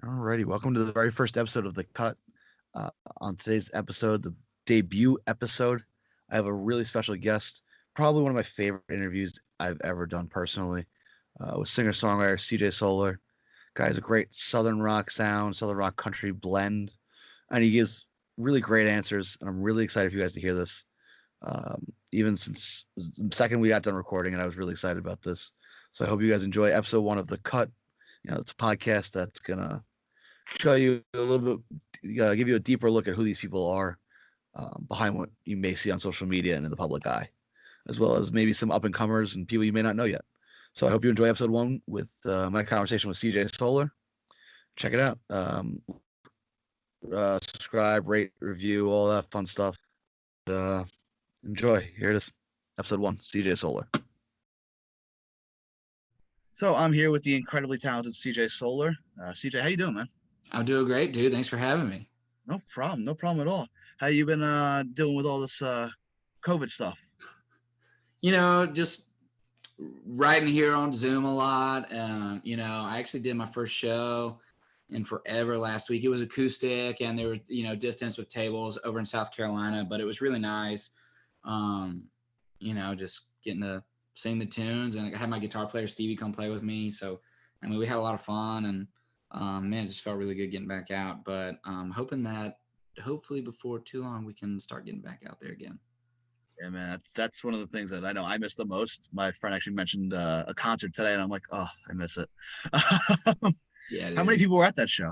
Alrighty, welcome to the very first episode of The Cut. On today's episode, the debut episode, I have a really special guest, probably one of my favorite interviews I've ever done personally, with singer-songwriter CJ Solar. Guy has a great southern rock sound, southern rock country blend, and he gives really great answers, and I'm really excited for you guys to hear this. Even since the second we got done recording, and I was really excited about this. So I hope you guys enjoy episode 1 of The Cut. It's a podcast that's gonna show you a little bit, give you a deeper look at who these people are behind what you may see on social media and in the public eye, as well as maybe some up and comers and people you may not know yet. So I hope you enjoy episode 1 with my conversation with CJ Solar. Check it out. Subscribe, rate, review, all that fun stuff. Enjoy. Here it is, episode 1, CJ Solar. So I'm here with the incredibly talented CJ Solar. CJ, how you doing, man? I'm doing great, dude. Thanks for having me. No problem at all. How you been dealing with all this COVID stuff? Just writing here on Zoom a lot. I actually did my first show in forever last week. It was acoustic, and there were, distance with tables over in South Carolina, but it was really nice. Just getting to sing the tunes, and I had my guitar player Stevie come play with me. So, we had a lot of fun, and man, it just felt really good getting back out. But hoping that hopefully before too long we can start getting back out there again. Yeah, man, that's one of the things that I know I miss the most. My friend actually mentioned a concert today, and I'm like, oh, I miss it. Yeah. How many people were at that show?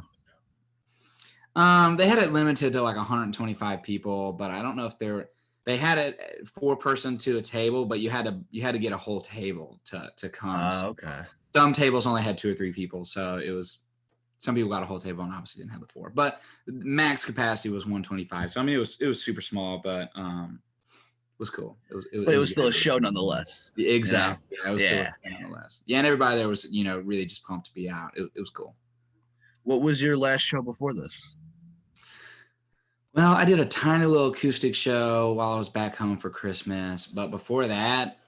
They had it limited to like 125 people, but I don't know if they had it 4-person to a table, but you had to get a whole table to come. Okay. Some tables only had 2 or 3 people, so it was. Some people got a whole table and obviously didn't have the 4, but max capacity was 125. So it was super small, but it was cool. It was still a show nonetheless. Exactly. Yeah, it was still a show nonetheless. Yeah, and everybody there was really just pumped to be out. It was cool. What was your last show before this? Well, I did a tiny little acoustic show while I was back home for Christmas, but before that,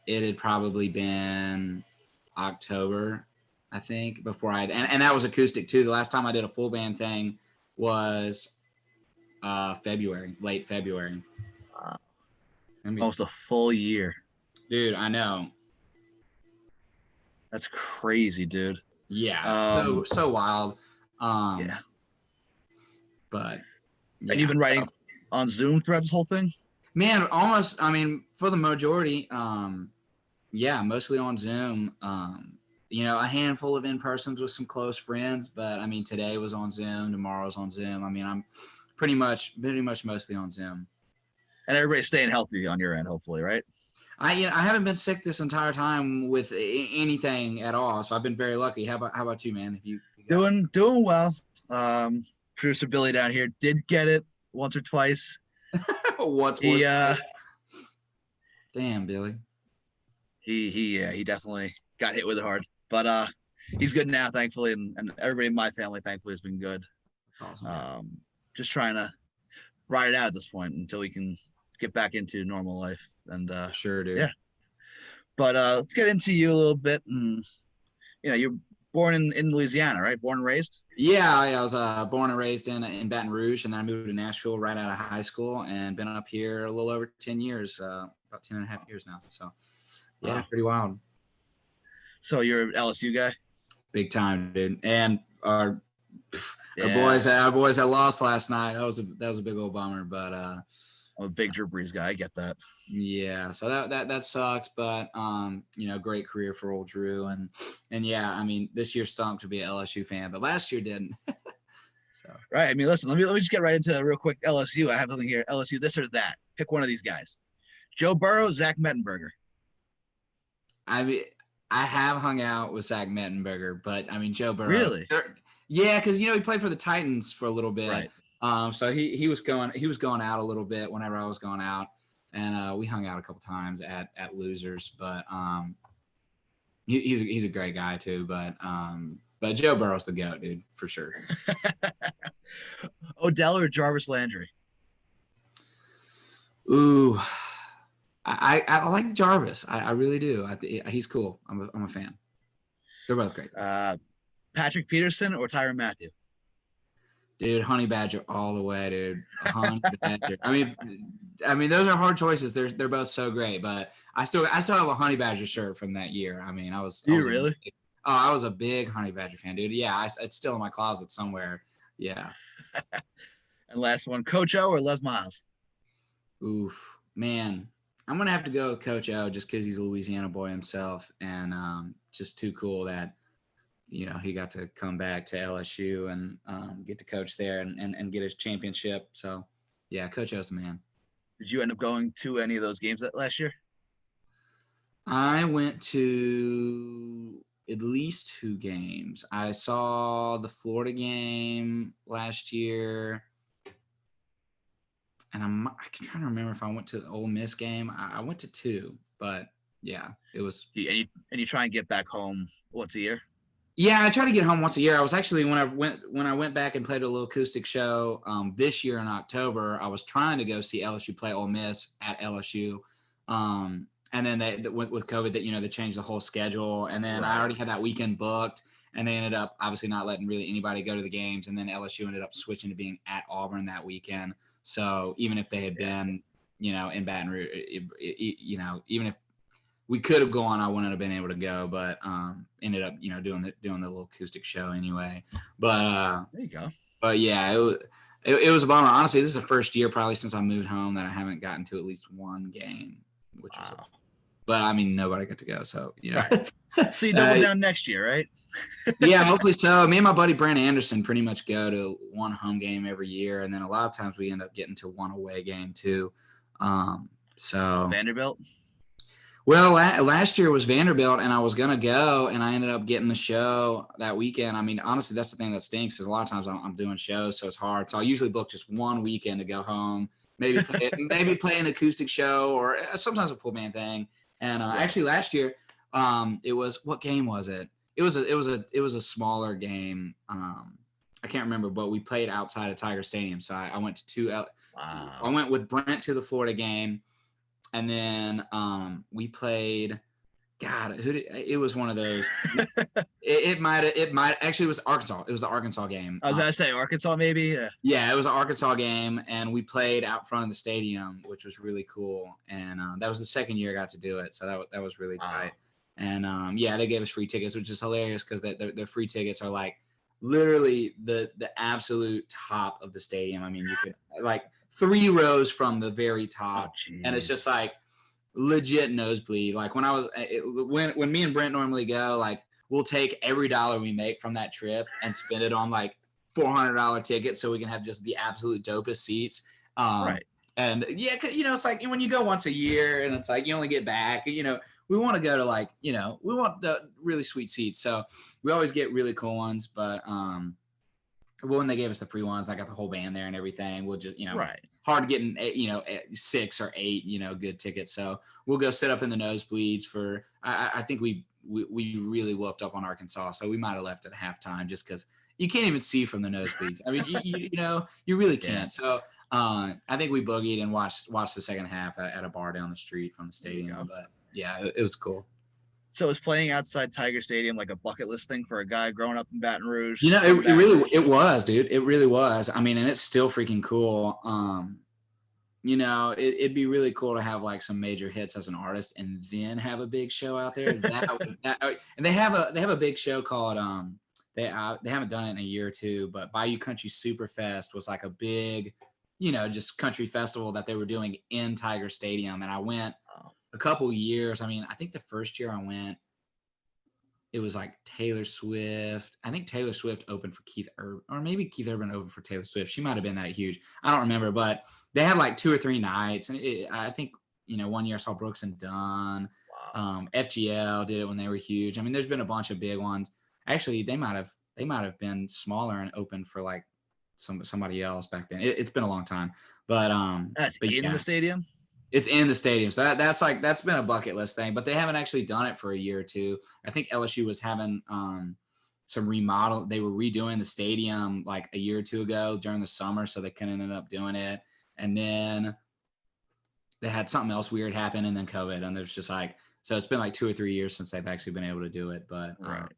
it had probably been October, I think, before and that was acoustic too. The last time I did a full band thing was February, late February. Almost a full year. Dude, I know. That's crazy, dude. Yeah. So wild. Yeah. But yeah. And you've been writing on Zoom throughout this whole thing? Man, almost, for the majority, mostly on Zoom. A handful of in-persons with some close friends, but today was on Zoom, tomorrow's on Zoom. I'm pretty much mostly on Zoom. And everybody's staying healthy on your end, hopefully, right? I haven't been sick this entire time with anything at all, so I've been very lucky. How about you, man? Have you doing well? Producer Billy down here did get it once or twice. Once. Damn, Billy. He definitely got hit with it hard, but he's good now, thankfully, and everybody in my family, thankfully, has been good. Awesome. Just trying to ride it out at this point until we can get back into normal life. And sure, dude. Yeah. But let's get into you a little bit. And you're born in Louisiana, right? Born and raised? Yeah, I was born and raised in Baton Rouge, and then I moved to Nashville right out of high school, and been up here a little over 10 years, about 10 and a half years now. So yeah, pretty wild. So you're an LSU guy? Big time, dude. And our boys that lost last night, that was a big old bummer. But I'm a big Drew Brees guy. I get that. Yeah, so that sucks, but great career for old Drew, and yeah, this year stunk to be an LSU fan, but last year didn't. So right. Listen, let me just get right into real quick LSU. I have something here. LSU, this or that. Pick one of these guys. Joe Burrow, Zach Mettenberger. I have hung out with Zach Mettenberger, but Joe Burrow. Really? Yeah, because he played for the Titans for a little bit. Right. So he was going out a little bit whenever I was going out, and we hung out a couple times at Losers. But he's a great guy too. But Joe Burrow's the GOAT, dude, for sure. Odell or Jarvis Landry? Ooh. I like Jarvis. I really do. He's cool. I'm a fan. They're both great. Patrick Peterson or Tyrann Mathieu? Dude, Honey Badger all the way, dude. Honey Badger. I mean, those are hard choices. They're both so great, but I still have a Honey Badger shirt from that year. I mean, Do you really? I was a big Honey Badger fan, dude. Yeah, it's still in my closet somewhere. Yeah. And last one, Coach O or Les Miles? Oof, man. I'm gonna have to go with Coach O just because he's a Louisiana boy himself, and just too cool that he got to come back to LSU and get to coach there and get his championship. So, yeah, Coach O's the man. Did you end up going to any of those games last year? I went to at least 2 games. I saw the Florida game last year, and I'm trying to remember if I went to the Ole Miss game. I went to 2, but yeah, it was. And you try and get back home once a year? Yeah, I try to get home once a year. I was actually when I went back and played a little acoustic show this year in October. I was trying to go see LSU play Ole Miss at LSU, and then they with COVID that they changed the whole schedule, and then I already had that weekend booked, and they ended up obviously not letting really anybody go to the games, and then LSU ended up switching to being at Auburn that weekend. So even if they had been in Baton Rouge, even if we could have gone, I wouldn't have been able to go, but ended up, doing the little acoustic show anyway. But there you go. But yeah, it was a bummer. Honestly, this is the first year probably since I moved home that I haven't gotten to at least one game, which was. But I mean, nobody got to go, so Right. So you double down next year, right? Yeah, hopefully so. Me and my buddy Brent Anderson pretty much go to one home game every year, and then a lot of times we end up getting to one away game too. So Vanderbilt. Well, last year was Vanderbilt, and I was going to go, and I ended up getting the show that weekend. I mean, honestly, that's the thing that stinks is a lot of times I'm doing shows, so it's hard. So I usually book just one weekend to go home, maybe play an acoustic show or sometimes a full band thing. And actually last year, it was – what game was it? It was a smaller game. I can't remember, but we played outside of Tiger Stadium. So I went to 2 – Wow. I went with Brent to the Florida game. And then we played. God, it was one of those. it might actually it was Arkansas. It was the Arkansas game. I was about to say Arkansas, maybe. Yeah, it was an Arkansas game, and we played out front of the stadium, which was really cool. And that was the second year I got to do it, so that was really tight. And yeah, they gave us free tickets, which is hilarious because the free tickets are like literally the absolute top of the stadium. I mean, you could like 3 rows from the very top, and it's just like legit nosebleed. Like when when me and Brent normally go, like we'll take every dollar we make from that trip and spend it on like $400 tickets so we can have just the absolute dopest seats. Right. And yeah, it's like when you go once a year and it's like you only get back, we want to go to like, we want the really sweet seats. So we always get really cool ones, but when they gave us the free ones, I got the whole band there and everything. We'll just, hard getting, 6 or 8, good tickets. So we'll go sit up in the nosebleeds for, I think we really whooped up on Arkansas. So we might've left at halftime just cause you can't even see from the nosebleeds. I mean, you really can't. Yeah. So I think we boogied and watched the second half at a bar down the street from the stadium, but yeah, it was cool. So is playing outside Tiger Stadium like a bucket list thing for a guy growing up in Baton Rouge? It was, dude. It really was. I mean, and it's still freaking cool. It'd be really cool to have like some major hits as an artist and then have a big show out there. And they have a big show called they haven't done it in a year or 2, but Bayou Country Superfest was like a big, just country festival that they were doing in Tiger Stadium, and I went a couple years. I mean, I think the first year I went, it was like Taylor Swift. I think Taylor Swift opened for Keith Urban, or maybe Keith Urban opened for Taylor Swift. She might have been that huge. I don't remember, but they had like 2 or 3 nights. And I think, one year I saw Brooks and Dunn. Wow. FGL did it when they were huge. I mean, there's been a bunch of big ones. Actually, they might have been smaller and opened for like somebody else back then. It's been a long time, but that's in the stadium. It's in the stadium. So that's been a bucket list thing, but they haven't actually done it for a year or 2. I think LSU was having some remodel. They were redoing the stadium like a year or 2 ago during the summer, so they couldn't end up doing it. And then they had something else weird happen, and then COVID. And there's just like, so it's been like 2 or 3 years since they've actually been able to do it. But right.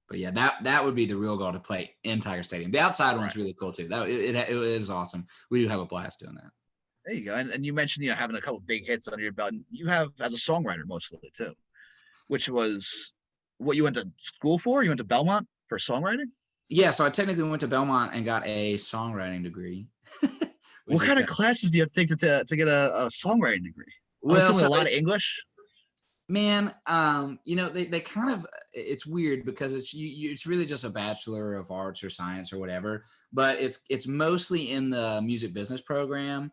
But yeah, that would be the real goal, to play in Tiger Stadium. The outside one's really cool too. It is awesome. We do have a blast doing that. There you go. And you mentioned, having a couple big hits under your belt. And you have as a songwriter mostly too, which was what you went to school for. You went to Belmont for songwriting. Yeah, so I technically went to Belmont and got a songwriting degree. What kind of classes do you have to take to get a songwriting degree? Well, so a lot of English. Man, they kind of, it's weird because it's really just a Bachelor of Arts or Science or whatever, but it's mostly in the music business program,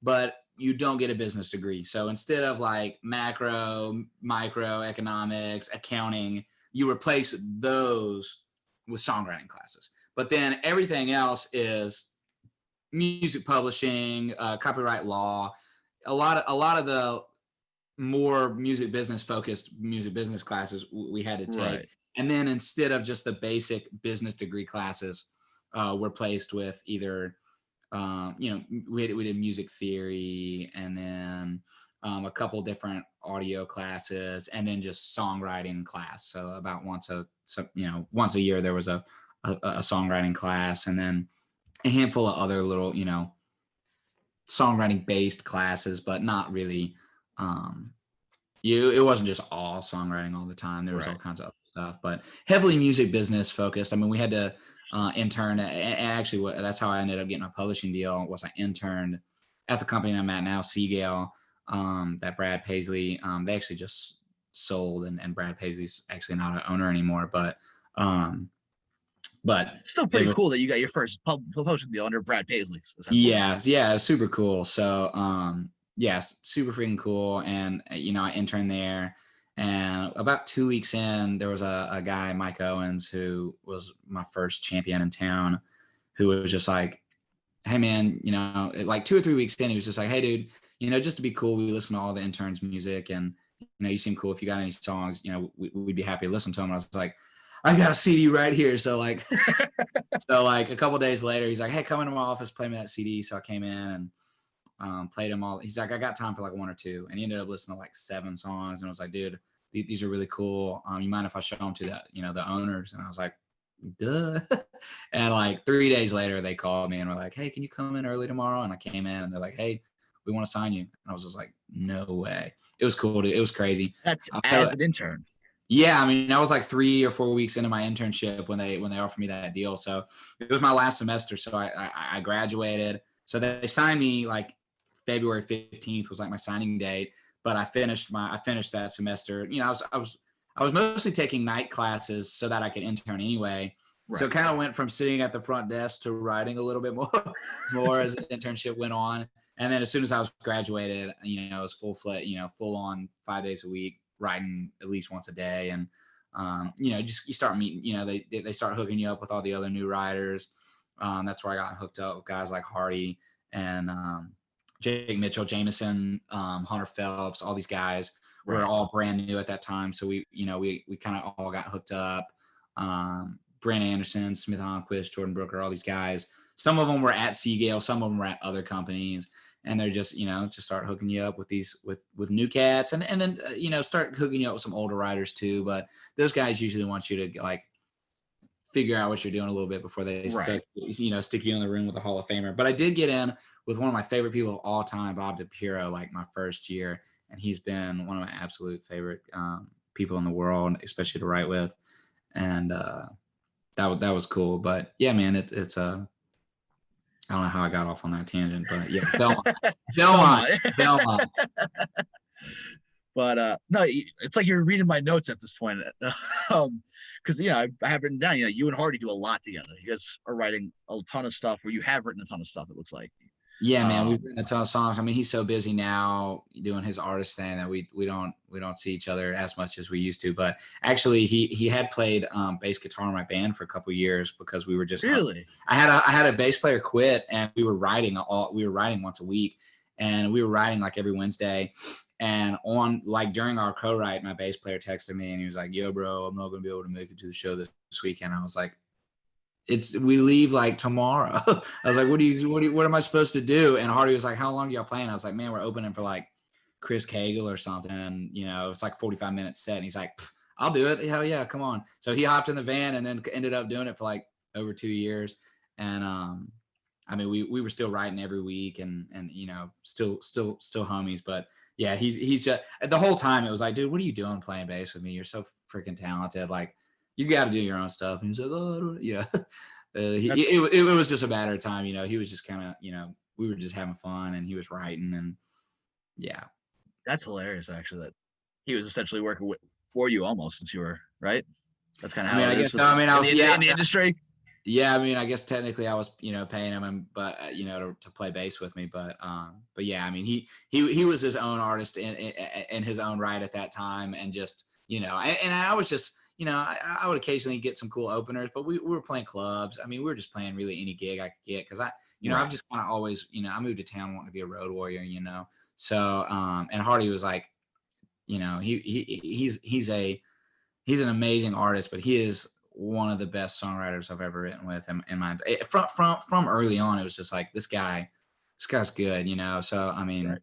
but you don't get a business degree. So instead of like macro, micro economics, accounting, you replace those with songwriting classes. But then everything else is music publishing, copyright law, a lot of the more music business focused music business classes we had to take. Right. And then instead of just the basic business degree classes, we're placed with either, we did music theory, and then a couple different audio classes, and then just songwriting class. So about once a year there was a songwriting class, and then a handful of other little, songwriting based classes, but not really. It wasn't just all songwriting all the time. There was all kinds of other stuff, but heavily music business focused. I mean, we had to intern, and actually that's how I ended up getting a publishing deal. Was I interned at the company I'm at now, Seagale, that Brad Paisley. They actually just sold, and Brad Paisley's actually not an owner anymore, but still pretty cool that you got your first publishing deal under Brad Paisley. Yeah, super cool. So yes, super freaking cool. And I interned there, and about 2 weeks in, there was a guy, Mike Owens, who was my first champion in town, who was just like, hey man, like 2 or 3 weeks in, he was just like, hey dude, just to be cool, we listen to all the interns' music, and you seem cool. If you got any songs, we'd be happy to listen to them. And I was like, I got a CD right here. So like a couple days later, he's like, hey, come into my office, play me that CD. So I came in and played him all. He's like, I got time for like 1 or 2. And he ended up listening to like 7 songs. And I was like, dude, these are really cool. You mind if I show them to the owners? And I was like, duh. And like 3 days later, they called me and were like, hey, can you come in early tomorrow? And I came in, and they're like, hey, we want to sign you. And I was just like, no way. It was cool. It was crazy. That's as an intern. Yeah, I mean, I was like 3 or 4 weeks into my internship when they offered me that deal. So it was my last semester. So I graduated. So they signed me like February 15th was like my signing date. But I finished that semester. I was mostly taking night classes so that I could intern anyway. Right. So it kind of went from sitting at the front desk to writing a little bit more as the internship went on. And then as soon as I was graduated, it was full on 5 days a week, writing at least once a day. And, you start meeting, they start hooking you up with all the other new writers. That's where I got hooked up with guys like Hardy and Jake Mitchell, Jameson, Hunter Phelps. All these guys were all brand new at that time. So we kind of all got hooked up. Brandon Anderson, Smith Honquist, Jordan Brooker, all these guys. Some of them were at Seagale, some of them were at other companies. And they're just, just start hooking you up with these, with new cats, and then, start hooking you up with some older writers too. But those guys usually want you to like figure out what you're doing a little bit before they stick you in the room with a Hall of Famer. But I did get in with one of my favorite people of all time, Bob DiPiero, like my first year. And he's been one of my absolute favorite people in the world, especially to write with. And that was cool. But yeah, man, it's I don't know how I got off on that tangent, but yeah, Belmont. But no, it's like you're reading my notes at this point, because I have written down. You and Hardy do a lot together. You guys are writing a ton of stuff, or you have written a ton of stuff. It looks like. Yeah, man, we've written a ton of songs. I mean, he's so busy now doing his artist thing that we don't see each other as much as we used to. But actually, he had played bass guitar in my band for a couple of years because we were just really. I had a bass player quit, and we were writing once a week, and we were writing like every Wednesday. And on like during our co-write, my bass player texted me and he was like, "Yo, bro, I'm not gonna be able to make it to the show this weekend." I was like, we leave like tomorrow. I was like, what am I supposed to do? And Hardy was like, how long do y'all playing? I was like, man, we're opening for like Chris Cagle or something. And, it's like 45 minutes set. And he's like, I'll do it. Hell yeah, come on. So he hopped in the van and then ended up doing it for like over 2 years. And I mean, we were still writing every week and you know, still homies. But yeah, he's just the whole time it was like, dude, what are you doing playing bass with me? You're so freaking talented. Like, you got to do your own stuff. And he's like, oh, yeah. It was just a matter of time, you know. He was just kind of, you know, we were just having fun, and he was writing, and yeah. That's hilarious, actually. That he was essentially working for you almost, since you were right. That's kind of how it is. In the industry. Yeah, I mean, I guess technically I was, you know, paying him, but you know, to play bass with me. But yeah, I mean, he was his own artist in his own right at that time, and just, you know, and I was just, you know, I would occasionally get some cool openers, but we were playing clubs. I mean, we were just playing really any gig I could get, because you know, I've just kind of always, you know, I moved to town wanting to be a road warrior, you know. So and Hardy was like, you know, he's an amazing artist, but he is one of the best songwriters I've ever written with. In my from early on, it was just like, this guy's good, you know. So I mean,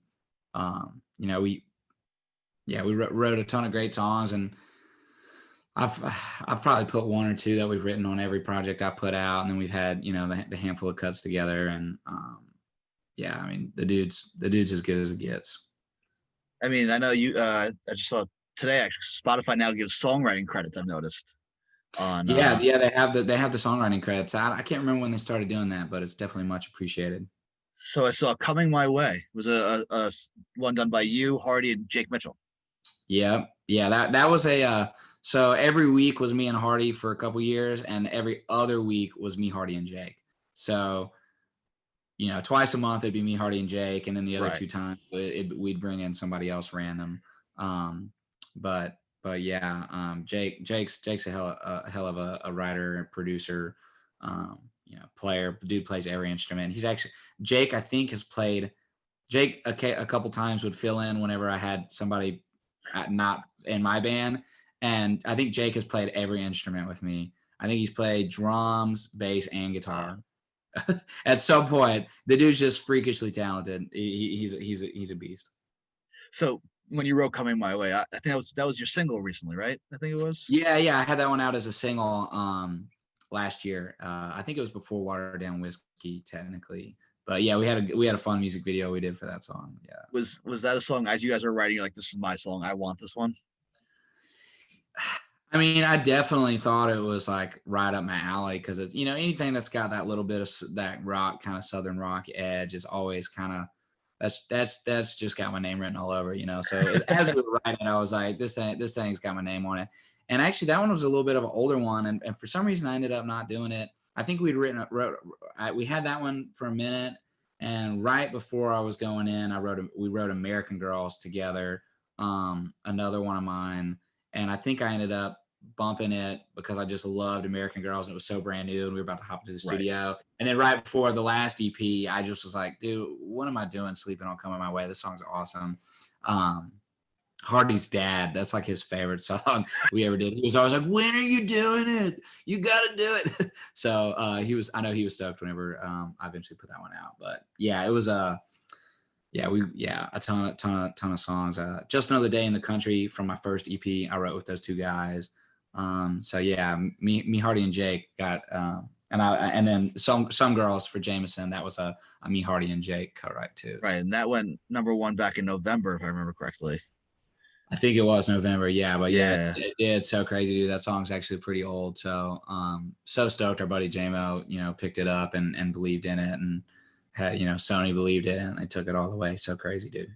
you know, we wrote a ton of great songs, and I've probably put one or two that we've written on every project I put out, and then we've had, you know, the handful of cuts together, and yeah, I mean, the dude's as good as it gets. I mean, I know you. I just saw today, actually, Spotify now gives songwriting credits, I've noticed. They have the songwriting credits. I can't remember when they started doing that, but it's definitely much appreciated. So I saw "Coming My Way" was a one done by you, Hardy, and Jake Mitchell. Yeah, that was a so every week was me and Hardy for a couple years, and every other week was me, Hardy, and Jake. So, you know, twice a month it'd be me, Hardy, and Jake, and then the other two times we'd bring in somebody else random. But yeah, Jake's a hell of a writer, producer, you know, player. Dude plays every instrument. He's actually, Jake, I think, has played. Jake a couple times would fill in whenever I had somebody not in my band, and I think Jake has played every instrument with me. I think he's played drums, bass, and guitar. At some point. The dude's just freakishly talented. He's a beast. So when you wrote "Coming My Way," I think that was your single recently, right? I think it was. Yeah, I had that one out as a single last year. I think it was before Watered Down Whiskey, technically. But yeah, we had a fun music video we did for that song. Yeah. Was that a song, as you guys were writing, you're like, this is my song, I want this one? I mean, I definitely thought it was like right up my alley, because it's, you know, anything that's got that little bit of that rock, kind of southern rock edge is always kind of, that's just got my name written all over, you know. So as we were writing, I was like, this thing's got my name on it. And actually, that one was a little bit of an older one, and for some reason I ended up not doing it. I think we had that one for a minute, and right before I was going in, we wrote American Girls together, another one of mine, and I think I ended up bumping it because I just loved American Girls, and it was so brand new, and we were about to hop into the studio. And then right before the last EP, I just was like, dude, what am I doing sleeping on Coming My Way? This song's awesome. Hardy's dad, that's like his favorite song we ever did. He was always like, when are you doing it? You got to do it. So I know he was stoked whenever I eventually put that one out. But yeah, it was a ton of songs. Just Another Day in the Country from my first EP I wrote with those two guys. So yeah, me, Hardy, and Jake got and then some Girls for Jameson. That was a me, Hardy, and Jake co-write too. Right, and that went #1 back in November, if I remember correctly. I think it was November, yeah, but yeah, it's so crazy, dude. That song's actually pretty old. So so stoked our buddy JMO, you know, picked it up and believed in it, and had, you know, Sony believed it, and they took it all the way. So crazy, dude.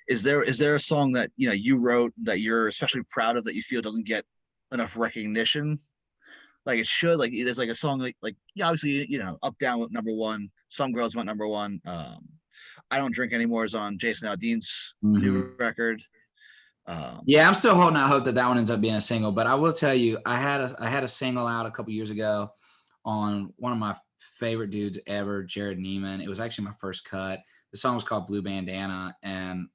Is there a song that, you know, you wrote that you're especially proud of, that you feel doesn't get enough recognition like it should? Like, there's like a song like yeah, obviously, you know, Up Down went #1, Some Girls went #1. I Don't Drink Anymore is on Jason Aldean's new record. Yeah, I'm still holding out hope that one ends up being a single, but I will tell you, I had a single out a couple years ago on one of my favorite dudes ever, Jared Neiman. It was actually my first cut. The song was called Blue Bandana, and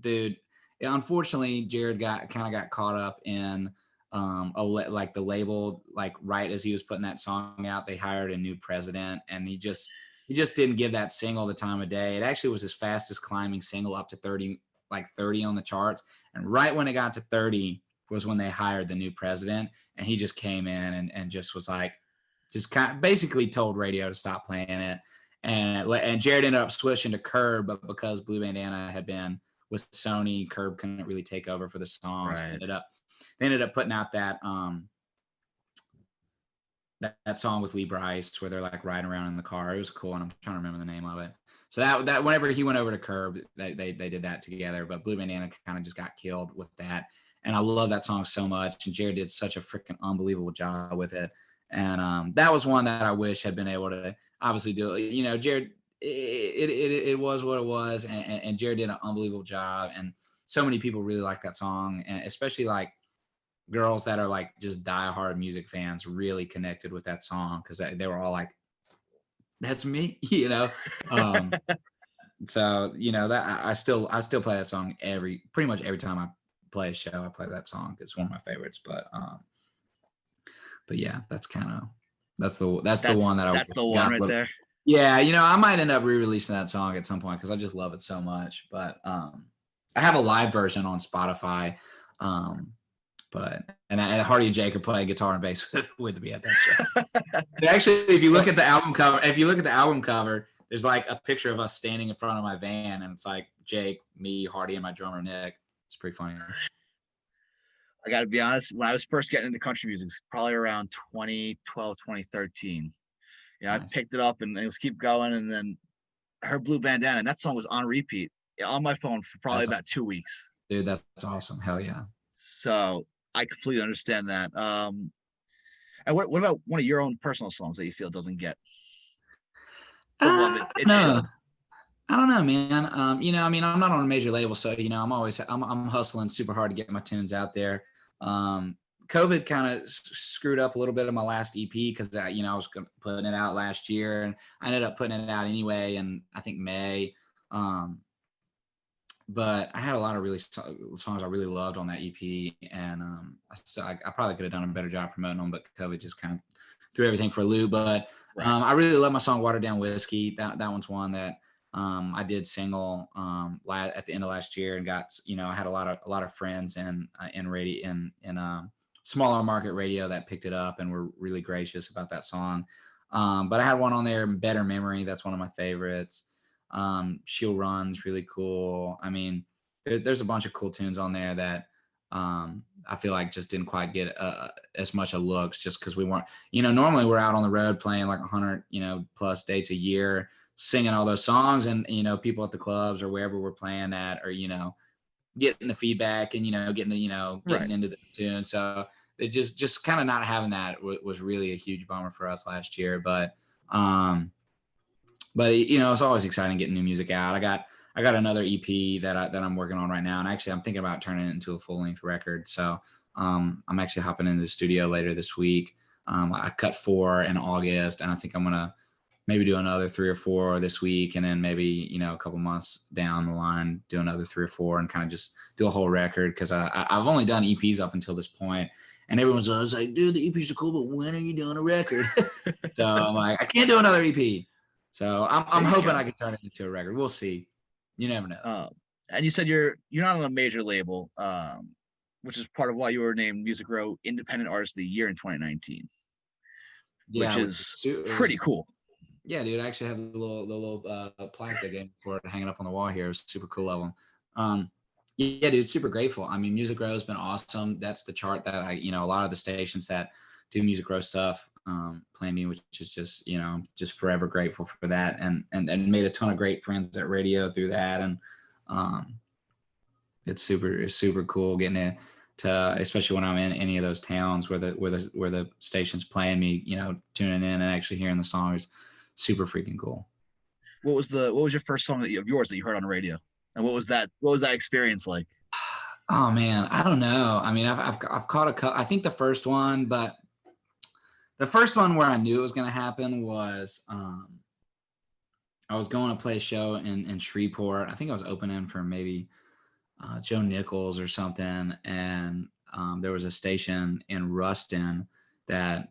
dude, unfortunately, Jared got caught up in like the label, like right as he was putting that song out, they hired a new president, and he just didn't give that single the time of day. It actually was his fastest climbing single, up to 30 on the charts. And right when it got to 30, was when they hired the new president, and he just came in and just was like, just kind of basically told radio to stop playing it. And Jared ended up switching to Curb, but because Blue Bandana had been with Sony, Curb couldn't really take over for the songs. Right. They ended up putting out that that song with Lee Brice where they're like riding around in the car. It was cool, and I'm trying to remember the name of it. So that whenever he went over to Curb, they did that together. But Blue Bandana kind of just got killed with that, and I love that song so much. And Jared did such a freaking unbelievable job with it. And that was one that I wish had been able to obviously do. You know, Jared, it was what it was, and Jared did an unbelievable job. And so many people really like that song, and especially like girls that are like just diehard music fans really connected with that song because they were all like, "That's me," you know. So you know that I still play that song pretty much every time I play a show. I play that song. It's one of my favorites. But yeah, that's the one that that's the one right there. Yeah, you know, I might end up re-releasing that song at some point because I just love it so much. But I have a live version on Spotify. And Hardy and Jake are playing guitar and bass with me at that show. Actually, if you look at the album cover, there's like a picture of us standing in front of my van, and it's like Jake, me, Hardy, and my drummer Nick. It's pretty funny. I got to be honest, when I was first getting into country music, probably around 2012, 2013, you know, nice. I picked it up and it was keep going, and then I heard Blue Bandana, and that song was on repeat on my phone for probably about 2 weeks. Dude, that's awesome. Hell yeah. So I completely understand that. And what about one of your own personal songs that you feel doesn't get the love it should? I don't know, man. You know, I mean, I'm not on a major label, so you know, I'm hustling super hard to get my tunes out there. COVID kind of screwed up a little bit of my last EP because you know I was putting it out last year, and I ended up putting it out anyway, and I think May. But I had a lot of really songs I really loved on that EP, and I probably could have done a better job promoting them, but COVID just kind of threw everything for a loop. But right. I really love my song "Watered Down Whiskey." That one's one that I did single at the end of last year, and got, you know, I had a lot of friends in radio in smaller market radio that picked it up and were really gracious about that song. But I had one on there, "Better Memory." That's one of my favorites. She'll Run's really cool. I mean, there's a bunch of cool tunes on there that I feel like just didn't quite get as much a looks just because we weren't, you know, normally we're out on the road playing like 100, you know, plus dates a year, singing all those songs, and, you know, people at the clubs or wherever we're playing at, or, you know, getting the feedback and, you know, getting right. into the tune. So it just kind of not having that was really a huge bummer for us last year. But you know, it's always exciting getting new music out. I got another EP that I'm working on right now, and actually I'm thinking about turning it into a full-length record. So I'm actually hopping into the studio later this week. I cut 4 in August, and I think I'm gonna maybe do another 3 or 4 this week, and then maybe, you know, a couple months down the line do another 3 or 4 and kind of just do a whole record, because I've only done EPs up until this point, and everyone's always like, dude, the EPs are cool, but when are you doing a record? So I'm like, I can't do another EP. So I'm hoping I can turn it into a record. We'll see. You never know. And you said you're not on a major label, which is part of why you were named Music Row Independent Artist of the Year in 2019. Yeah, which is pretty cool. Yeah, dude. I actually have the little plaque they gave for it hanging up on the wall here. It was super cool of them. Yeah, dude. Super grateful. I mean, Music Row has been awesome. That's the chart that a lot of the stations that do Music Row stuff play me, which is just, you know, just forever grateful for that, and made a ton of great friends at radio through that, and it's super cool getting to especially when I'm in any of those towns where the station's playing me, you know, tuning in and actually hearing the song is super freaking cool. What was your first song of yours that you heard on the radio, and what was that experience like? Oh man, I don't know. I mean, I've caught a couple. I think the first one where I knew it was going to happen was I was going to play a show in Shreveport. I think I was opening for maybe Joe Nichols or something, and there was a station in Ruston that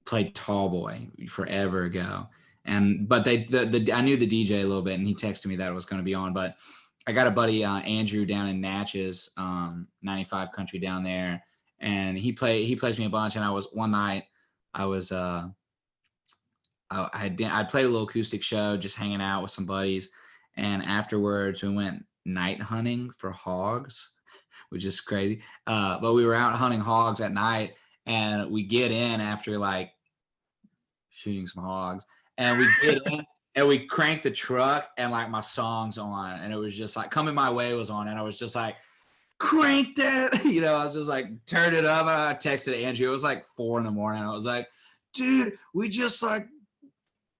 played Tall Boy forever ago, but I knew the DJ a little bit, and he texted me that it was going to be on, but I got a buddy, Andrew, down in Natchez, 95 Country down there, and he plays me a bunch. And one night I played a little acoustic show, just hanging out with some buddies, and afterwards we went night hunting for hogs, which is crazy. But we were out hunting hogs at night, and we get in after like shooting some hogs, and we get in. And we cranked the truck, and like my song's on, and it was just like Coming My Way was on, and I was just like, crank that, you know, I was just like, turn it up. And I texted Andrew. It was like 4 a.m. I was like, dude, we just like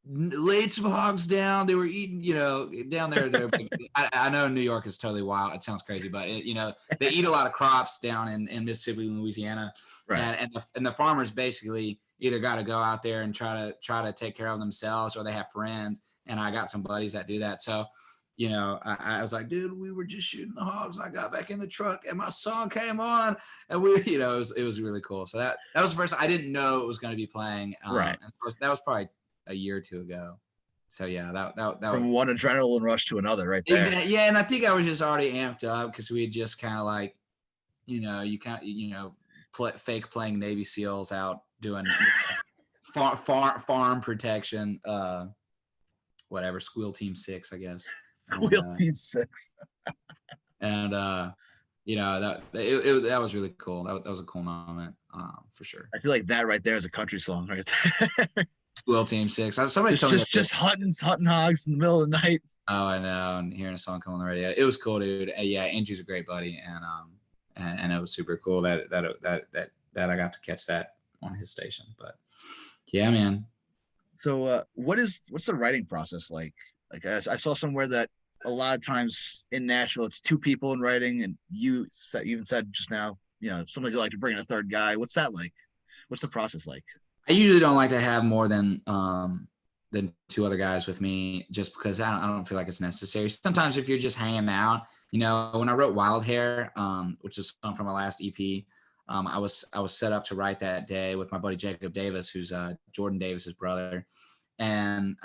laid some hogs down. They were eating, you know, down there. I know New York is totally wild. It sounds crazy, but you know, they eat a lot of crops down in Mississippi, Louisiana, right. and the farmers basically either got to go out there and try to take care of themselves, or they have friends. And I got some buddies that do that. So, you know, I was like, dude, we were just shooting the hogs. I got back in the truck and my song came on, and we, you know, it was really cool. So that was the first, I didn't know it was going to be playing. Right. And that was probably a year or two ago. So yeah, that from was one adrenaline rush to another right there. Exactly. Yeah. And I think I was just already amped up because we had just kind of like, you know, fake playing Navy SEALs out doing farm protection, whatever, Squeal Team 6, I guess. Squeal Team 6. And you know, that was really cool. That was a cool moment, for sure. I feel like that right there is a country song right there. Squeal Team 6. Somebody told me just hunting hogs in the middle of the night. Oh, I know. And hearing a song come on the radio, it was cool, dude. Yeah, Andrew's a great buddy, and it was super cool that I got to catch that on his station. But yeah, man. So what's the writing process like? Like I saw somewhere that a lot of times in Nashville it's 2 people in writing, and you even said just now, you know, sometimes you like to bring in a third guy. What's that like? What's the process like? I usually don't like to have more than 2 other guys with me, just because I don't feel like it's necessary. Sometimes if you're just hanging out, you know, when I wrote Wild Hair, which is from my last EP, I was set up to write that day with my buddy Jacob Davis, who's Jordan Davis's brother, and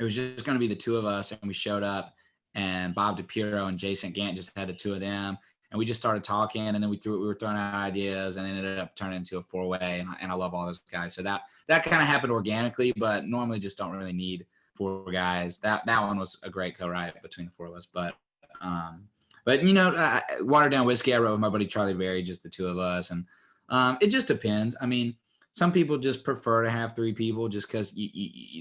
it was just going to be the 2 of us, and we showed up, and Bob DePiro and Jason Gant just had the 2 of them, and we just started talking, and then we were throwing out ideas, and it ended up turning into a 4-way, and I love all those guys. So that kind of happened organically, but normally just don't really need 4 guys. That one was a great co-write between the 4 of us, but you know, Watered Down Whiskey, I wrote with my buddy Charlie Berry, just the 2 of us. And it just depends. I mean, some people just prefer to have 3 people just because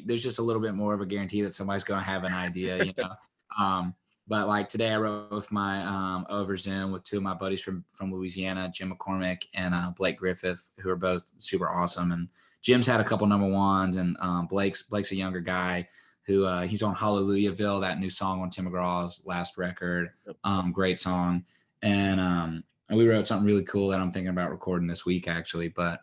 there's just a little bit more of a guarantee that somebody's going to have an idea, you know. But like today I wrote with my over Zoom with 2 of my buddies from Louisiana, Jim McCormick and Blake Griffith, who are both super awesome. And Jim's had a couple number 1s, and Blake's a younger guy who he's on Hallelujahville, that new song on Tim McGraw's last record. Great song. And we wrote something really cool that I'm thinking about recording this week, actually. But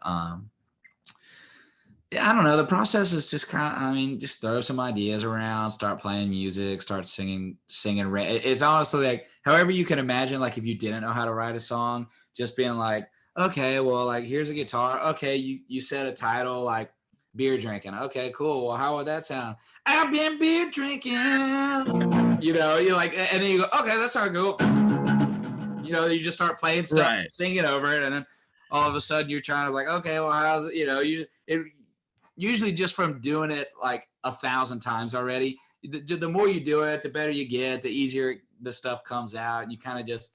yeah, I don't know. The process is just kind of, I mean, just throw some ideas around, start playing music, start singing. It's honestly like, however you can imagine, like if you didn't know how to write a song, just being like, okay, well, like here's a guitar. Okay, you set a title like beer drinking. Okay, cool. Well, how would that sound? I've been beer drinking. You know, you're like, and then you go, okay, that's not cool. You know, you just start playing stuff, right, singing over it, and then all of a sudden you're trying to like, okay, well, how's it? You know, usually just from doing it like 1,000 times already, the more you do it, the better you get, the easier the stuff comes out. And you kind of just,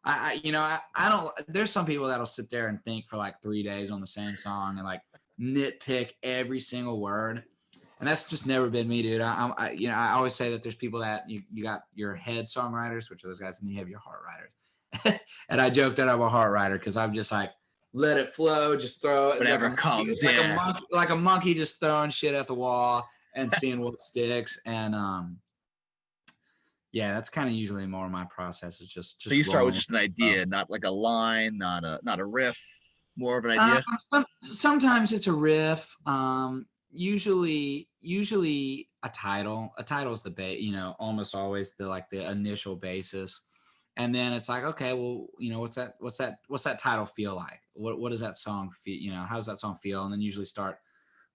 I don't, there's some people that'll sit there and think for like 3 days on the same song and like nitpick every single word. And that's just never been me, dude. I always say that there's people that you got your head songwriters, which are those guys, and you have your heart writers. And I joke that I'm a heart writer because I'm just like, let it flow, just throw it. Whatever comes, like a monkey just throwing shit at the wall and seeing what sticks. And yeah, that's kind of usually more of my process. Is just so you start with just an idea, not like a line, not a riff, more of an idea. Sometimes it's a riff. Usually a title. A title is the base, almost always the initial basis. And then it's like, okay, well, what's that title feel like? What does that song feel? How does that song feel? And then usually start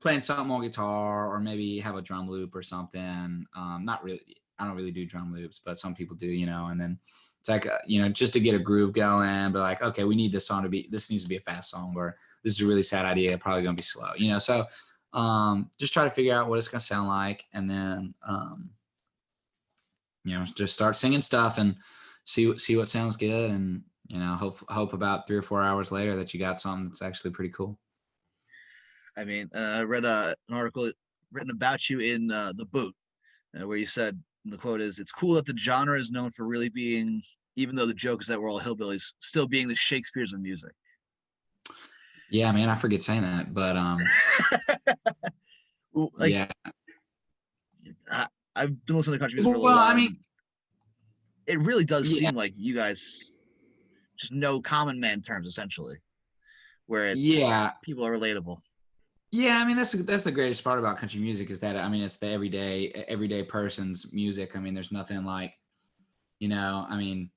playing something on guitar or maybe have a drum loop or something. Not really. I don't really do drum loops, but some people do, and then it's like, just to get a groove going, but like, okay, we need this needs to be a fast song, or this is a really sad idea, probably going to be slow, so just try to figure out what it's going to sound like. And then, just start singing stuff and see what sounds good. And, hope about 3 or 4 hours later that you got something that's actually pretty cool. I mean, I read an article written about you in The Boot, where you said, the quote is, "It's cool that the genre is known for really being, even though the joke is that we're all hillbillies, still being the Shakespeare's of music." Yeah, man, I forget saying that, but yeah. I've been listening to country music for a little while. I mean, it really does seem like you guys just know common man terms, essentially, where it's people are relatable. Yeah, I mean, that's the greatest part about country music, is that, I mean, it's the everyday person's music. I mean, there's nothing like, I mean,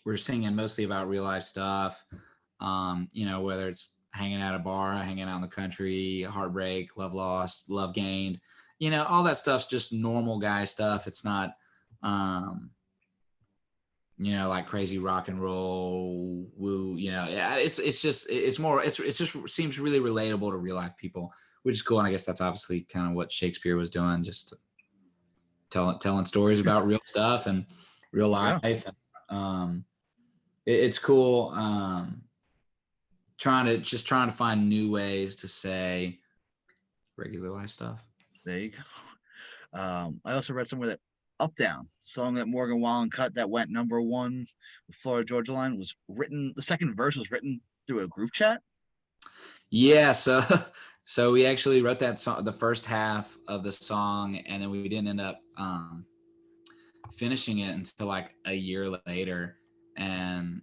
we're singing mostly about real life stuff, whether it's hanging out at a bar, hanging out in the country, heartbreak, love lost, love gained, all that stuff's just normal guy stuff. It's not, like crazy rock and roll woo, it's just seems really relatable to real life people, which is cool. And I guess that's obviously kind of what Shakespeare was doing, just telling stories about real stuff and real life. Yeah. It's cool. Trying to find new ways to say regular life stuff. There you go. I also read somewhere that Up Down, song that Morgan Wallen cut that went #1 with Florida Georgia Line, was written, the second verse was written through a group chat. Yeah, so we actually wrote that song, the first half of the song, and then we didn't end up finishing it until like a year later. And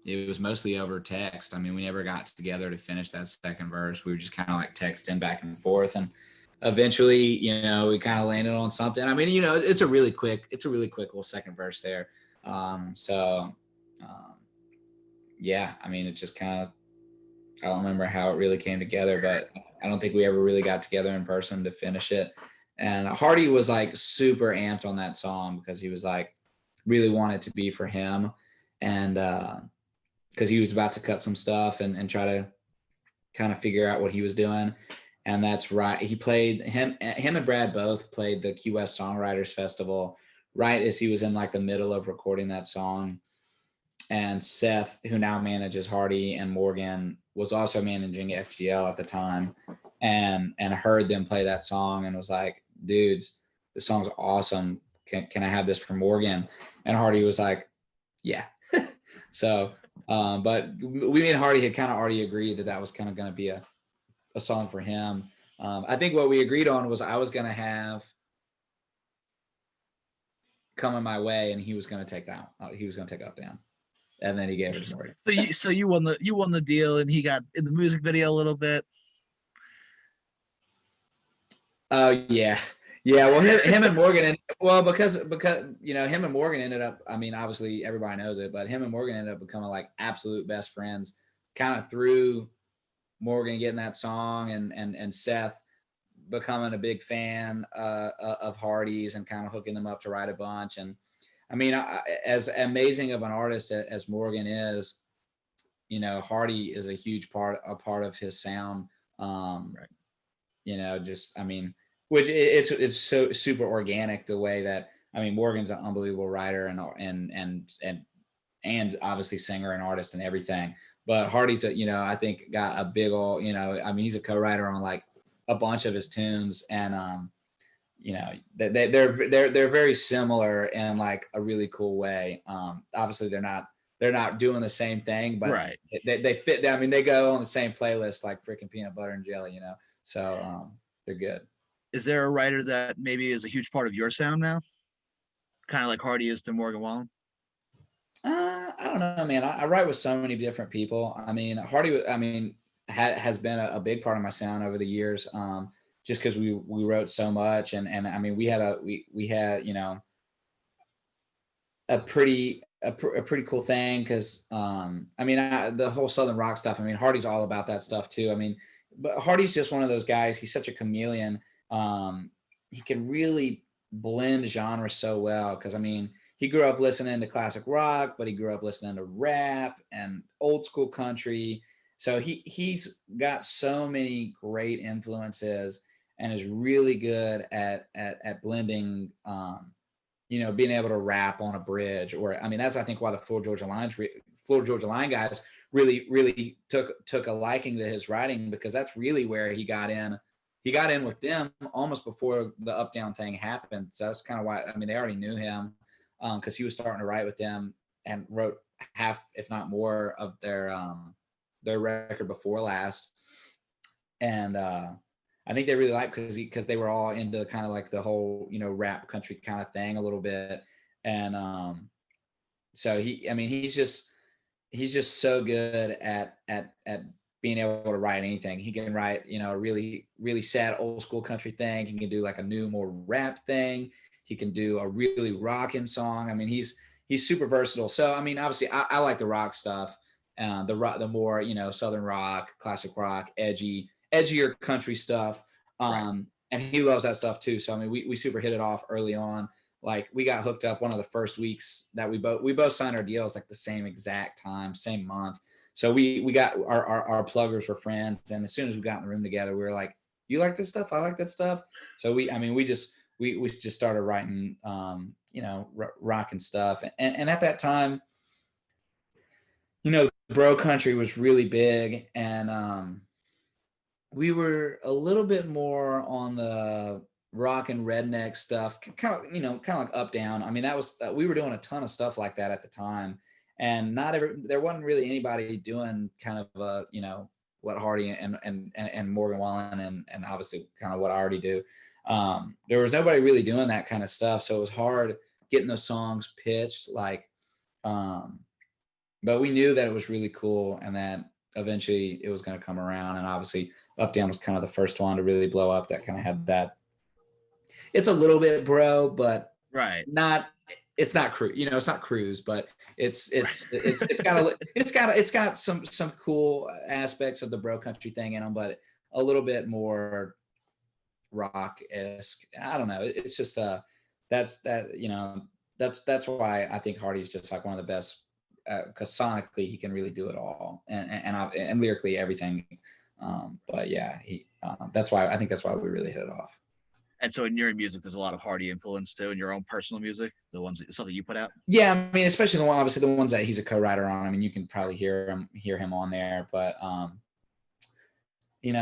it was mostly over text. I mean, we never got together to finish that second verse. We were just kind of like texting back and forth, and eventually, we kind of landed on something. I mean, it's a really quick little second verse there. Yeah, I mean, it just kind of, I don't remember how it really came together, but I don't think we ever really got together in person to finish it. And Hardy was like super amped on that song because he was like, really wanted to be for him. And because he was about to cut some stuff and try to kind of figure out what he was doing. And that's right. He played, him and Brad both played the Key West Songwriters Festival right as he was in like the middle of recording that song. And Seth, who now manages Hardy and Morgan, was also managing FGL at the time, and heard them play that song and was like, dudes, this song's awesome. Can I have this for Morgan? And Hardy was like, yeah. So, but we and Hardy had kind of already agreed that was kind of going to be a song for him. I think what we agreed on was I was going to have Coming My Way, and he was going to take that. He was going to take Up Down, and then he gave it to Morgan. So you won the deal, and he got in the music video a little bit. Oh yeah. Well, him and Morgan, because him and Morgan ended up, I mean, obviously everybody knows it, but him and Morgan ended up becoming like absolute best friends, kind of through Morgan getting that song and Seth becoming a big fan of Hardy's and kind of hooking them up to write a bunch. And I mean, as amazing of an artist as Morgan is, Hardy is a huge part of his sound. Right. Just, I mean, which it's so super organic the way that, I mean, Morgan's an unbelievable writer and obviously singer and artist and everything. But Hardy's I think got a big old, I mean, he's a co-writer on like a bunch of his tunes, and they're very similar in like a really cool way. Obviously they're not doing the same thing, but right. They fit. I mean, they go on the same playlist like freaking Peanut Butter and Jelly, So they're good. Is there a writer that maybe is a huge part of your sound now? Kind of like Hardy is to Morgan Wallen? I don't know, man. I write with so many different people. I mean, Hardy, has been a big part of my sound over the years. Just because we wrote so much, and I mean, we had a pretty cool thing because I mean, the whole Southern rock stuff. I mean, Hardy's all about that stuff too. I mean, but Hardy's just one of those guys. He's such a chameleon. really blend genres so well. Cause I mean, he grew up listening to classic rock, but he grew up listening to rap and old school country. So he's got so many great influences and is really good at blending, being able to rap on a bridge. Or I mean, that's I think why the Florida Georgia Line guys really took a liking to his writing, because that's really where he got in. He got in with them almost before the Up Down thing happened. So that's kind of why, I mean, they already knew him because he was starting to write with them and wrote half, if not more, of their record before last. And I think they really liked because they were all into kind of like the whole, rap country kind of thing a little bit. And so he's just so good at being able to write anything. He can write, a really, really sad old school country thing. He can do like a new, more rap thing. He can do a really rockin' song. I mean, he's super versatile. So, I mean, obviously I like the rock stuff, the more, Southern rock, classic rock, edgier country stuff. And he loves that stuff too. So, I mean, we super hit it off early on. Like we got hooked up one of the first weeks that we both signed our deals like the same exact time, same month. So we got our pluggers were friends, and as soon as we got in the room together, we were like, "You like this stuff? I like that stuff." So we just started writing, rock and stuff. And at that time, bro country was really big, and we were a little bit more on the rock and redneck stuff, kind of like Up Down. I mean, that was we were doing a ton of stuff like that at the time. And there wasn't really anybody doing kind of what Hardy and Morgan Wallen and obviously kind of what I already do. There was nobody really doing that kind of stuff, so it was hard getting those songs pitched. But we knew that it was really cool and that eventually it was going to come around. And obviously, Up Down was kind of the first one to really blow up. That kind of had that. It's a little bit bro, but not. It's not cruise, it's not cruise, but it's got some cool aspects of the bro country thing in them, but a little bit more rock-esque. I don't know. It's just that's why I think Hardy's just like one of the best, because sonically he can really do it all, and lyrically everything. But yeah, that's why we really hit it off. And so in your music, there's a lot of Hardy influence too in your own personal music, something you put out. Yeah, I mean, especially the ones that he's a co-writer on. I mean, you can probably hear him on there. But being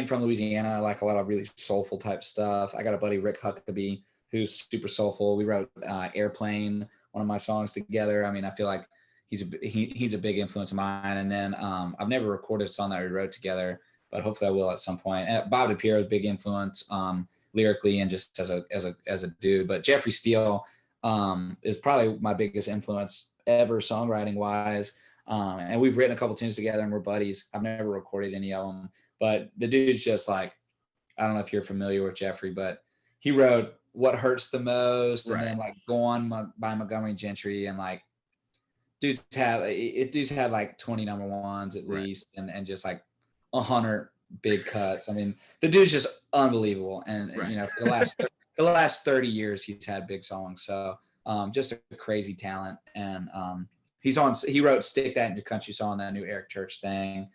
from Louisiana, I like a lot of really soulful type stuff. I got a buddy, Rick Huckabee, who's super soulful. We wrote "Airplane," one of my songs together. I mean, I feel like he's a big influence of mine. And then I've never recorded a song that we wrote together, but hopefully I will at some point. Bob DePiero is a big influence lyrically and just as a dude. But Jeffrey Steele is probably my biggest influence ever songwriting wise. And we've written a couple tunes together and we're buddies. I've never recorded any of them, but the dude's just like, I don't know if you're familiar with Jeffrey, but he wrote What Hurts the Most and then like Go On by Montgomery Gentry, and like dude's had like 20 number ones at least, and just like 100 big cuts. I mean, the dude's just unbelievable. And for the last 30 years, he's had big songs. So just a crazy talent. And he wrote Stick That Into Country Song, that new Eric Church thing.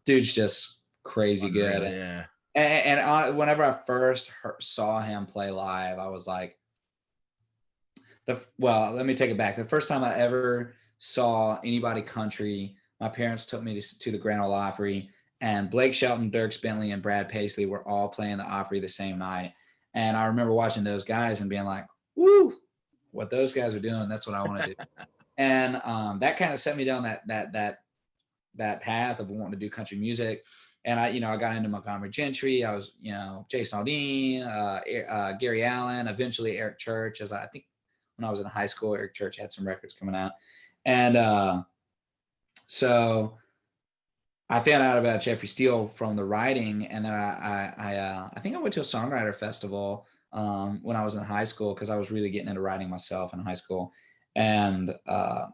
Dude's just crazy good. Yeah. And whenever I first saw him play live, I was like, let me take it back. The first time I ever saw anybody country, my parents took me to the Grand Ole Opry, and Blake Shelton, Dierks Bentley, and Brad Paisley were all playing the Opry the same night. And I remember watching those guys and being like, woo, what those guys are doing, that's what I want to do. And that kind of set me down that path of wanting to do country music. And I got into Montgomery Gentry. I was, Jason Aldean, Gary Allen, eventually Eric Church. As I think when I was in high school, Eric Church had some records coming out. And so I found out about Jeffrey Steele from the writing. And then I think I went to a songwriter festival when I was in high school, because I was really getting into writing myself in high school, and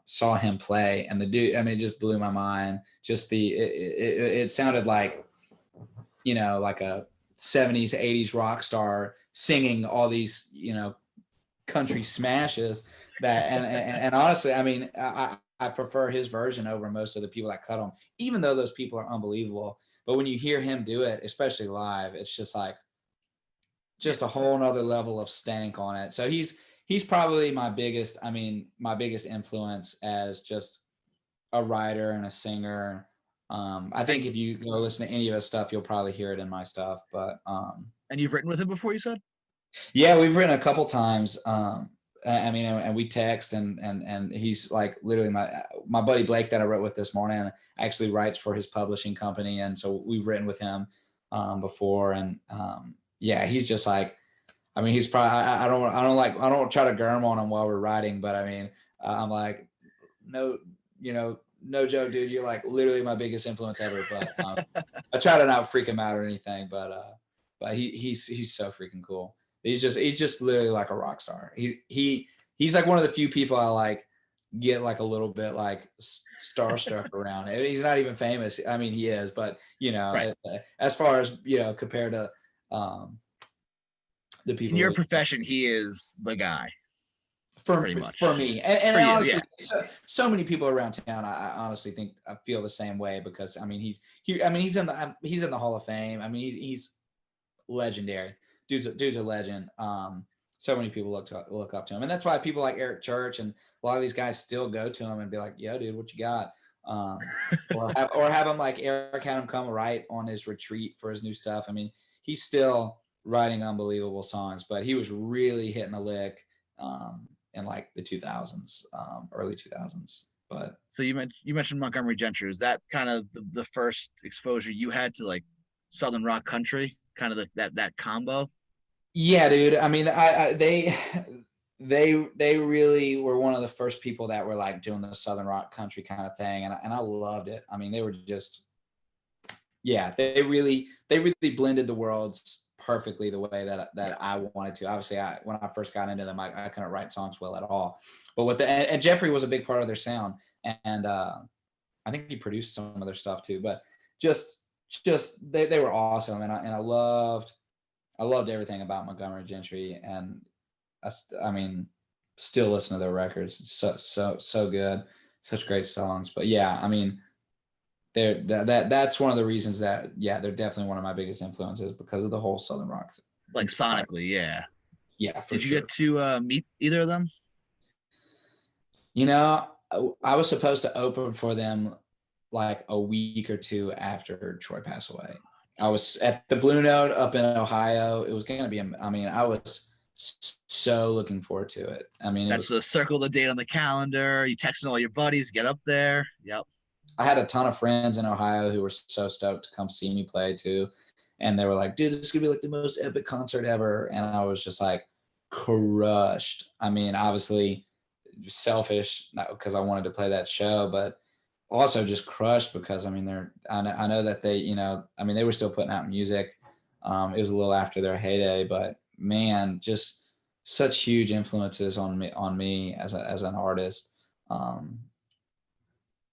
saw him play. And the dude, I mean, it just blew my mind. Just it sounded like, like a 70s, 80s rock star singing all these, country smashes and honestly, I mean, I prefer his version over most of the people that cut him, even though those people are unbelievable. But when you hear him do it, especially live, it's just like just a whole nother level of stank on it. So he's probably my biggest influence as just a writer and a singer. I think if you go listen to any of his stuff, you'll probably hear it in my stuff. But and you've written with him before, you said? Yeah, we've written a couple times. I mean, and we text, and he's like literally my buddy Blake that I wrote with this morning actually writes for his publishing company, and so we've written with him before, and yeah, he's just like, I mean, he's probably I don't try to germ on him while we're writing, but I mean, I'm like, no, no joke, dude, you're like literally my biggest influence ever. But I try to not freak him out or anything, but he's so freaking cool. He's just literally like a rock star. He's like one of the few people I like get like a little bit like starstruck around. And he's not even famous. I mean, he is, but right. As far as compared to the people in your profession, he is the guy. For me, and honestly, so many people around town, I honestly think I feel the same way, because I mean he's in the Hall of Fame. I mean he's legendary. Dude's a legend. So many people look up to him, and that's why people like Eric Church and a lot of these guys still go to him and be like, "Yo, dude, what you got?" Or have him like Eric had him come write on his retreat for his new stuff. I mean, he's still writing unbelievable songs, but he was really hitting a lick in like the 2000s, early 2000s. But so you mentioned Montgomery Gentry. Is that kind of the first exposure you had to like Southern rock country? Kind of that combo. Yeah, dude. I mean, they really were one of the first people that were like doing the Southern rock country kind of thing, and I loved it. I mean, they were just, yeah, they really blended the worlds perfectly the way that I wanted to. Obviously, when I first got into them, I couldn't write songs well at all. But and Jeffrey was a big part of their sound, and I think he produced some of their stuff too. But just they were awesome, and I loved everything about Montgomery Gentry, and I mean still listen to their records. It's so good, such great songs. But yeah, I mean that's one of the reasons that they're definitely one of my biggest influences, because of the whole Southern rock, like sonically. Yeah for Did you sure. get to meet either of them? I was supposed to open for them like a week or two after Troy passed away. I was at the Blue Note up in Ohio. It was going to be, I mean, I was so looking forward to it. I mean, that's the circle the date on the calendar. You texting all your buddies, get up there. Yep. I had a ton of friends in Ohio who were so stoked to come see me play too. And they were like, dude, this is going to be like the most epic concert ever. And I was just like crushed. I mean, obviously selfish, not because I wanted to play that show, but also just crushed because I mean I know that they I mean they were still putting out music. It was a little after their heyday, but man, just such huge influences on me as an artist.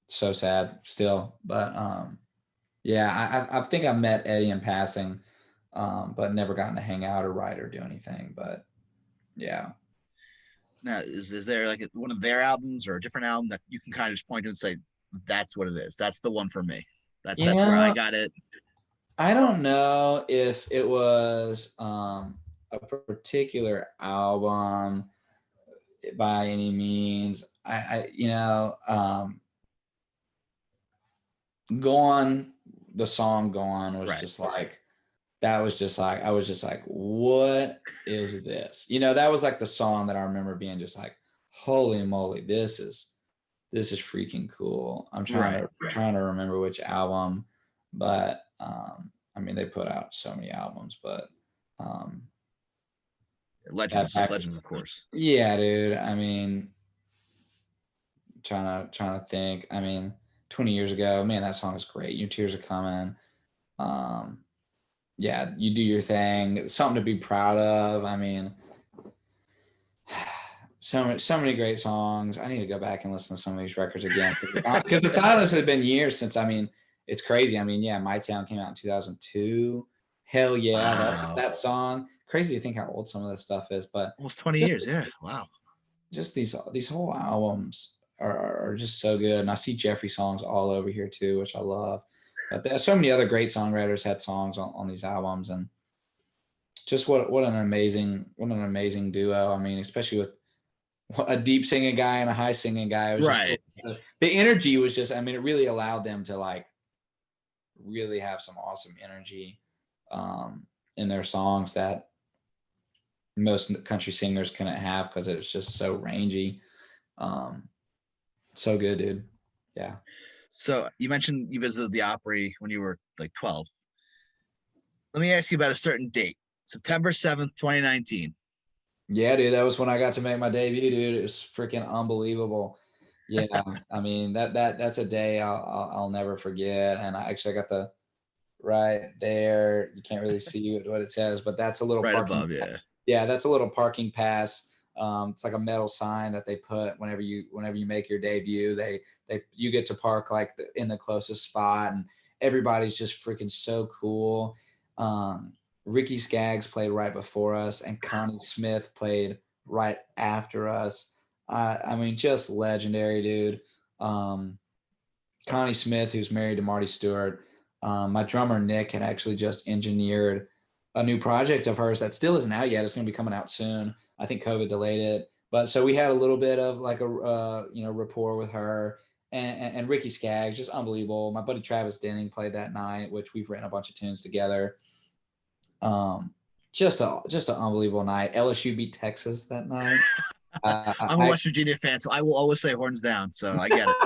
So sad still, but yeah, I think I met Eddie in passing, but never gotten to hang out or write or do anything. But yeah. Now, is there like one of their albums or a different album that you can kind of just point to and say, that's what it is? That's the one for me. That's where I got it. I don't know if it was a particular album by any means. The song Gone was just like, that was just like, I was just like, what is this? That was like the song that I remember being just like, holy moly, this is freaking cool. I'm trying to remember which album, but I mean they put out so many albums, but Legends of course. Yeah, dude. I mean, trying to think. I mean, 20 years ago, man, that song is great. Your Tears Are Coming. Yeah, You Do Your Thing. Something to be proud of. I mean, so many great songs. I need to go back and listen to some of these records again, because it's honestly been years since. I mean, it's crazy. I mean, yeah, My Town came out in 2002. Hell yeah, Wow. that song. Crazy to think how old some of this stuff is, but Almost 20 years. Yeah. Wow. just these whole albums are just so good. And I see Jeffrey songs all over here too, which I love. But there's so many other great songwriters had songs on these albums, and just what an amazing duo. I mean, especially with a deep singing guy and a high singing guy. It was Right. just cool. The energy was just, I mean, it really allowed them to like really have some awesome energy in their songs that most country singers couldn't have, because it was just so rangy. So good, dude. Yeah. So you mentioned you visited the Opry when you were like 12. Let me ask you about a certain date. September 7th, 2019. Yeah, dude, that was when I got to make my debut, dude. It was freaking unbelievable. Yeah, I mean that's a day I'll never forget. And I actually got the right there. You can't really see what it says, but that's a little Right parking. above, yeah. Yeah, that's a little parking pass. It's like a metal sign that they put whenever you make your debut. You get to park like in the closest spot, and everybody's just freaking so cool. Ricky Skaggs played right before us, and Connie Smith played right after us. I mean, just legendary, dude. Connie Smith, who's married to Marty Stewart. My drummer Nick had actually just engineered a new project of hers that still isn't out yet. It's going to be coming out soon. I think COVID delayed it, but so we had a little bit of like a rapport with her, and Ricky Skaggs, just unbelievable. My buddy Travis Denning played that night, which we've written a bunch of tunes together. Just an unbelievable night. LSU beat Texas that night. I'm a West Virginia fan, so I will always say horns down. So I get it.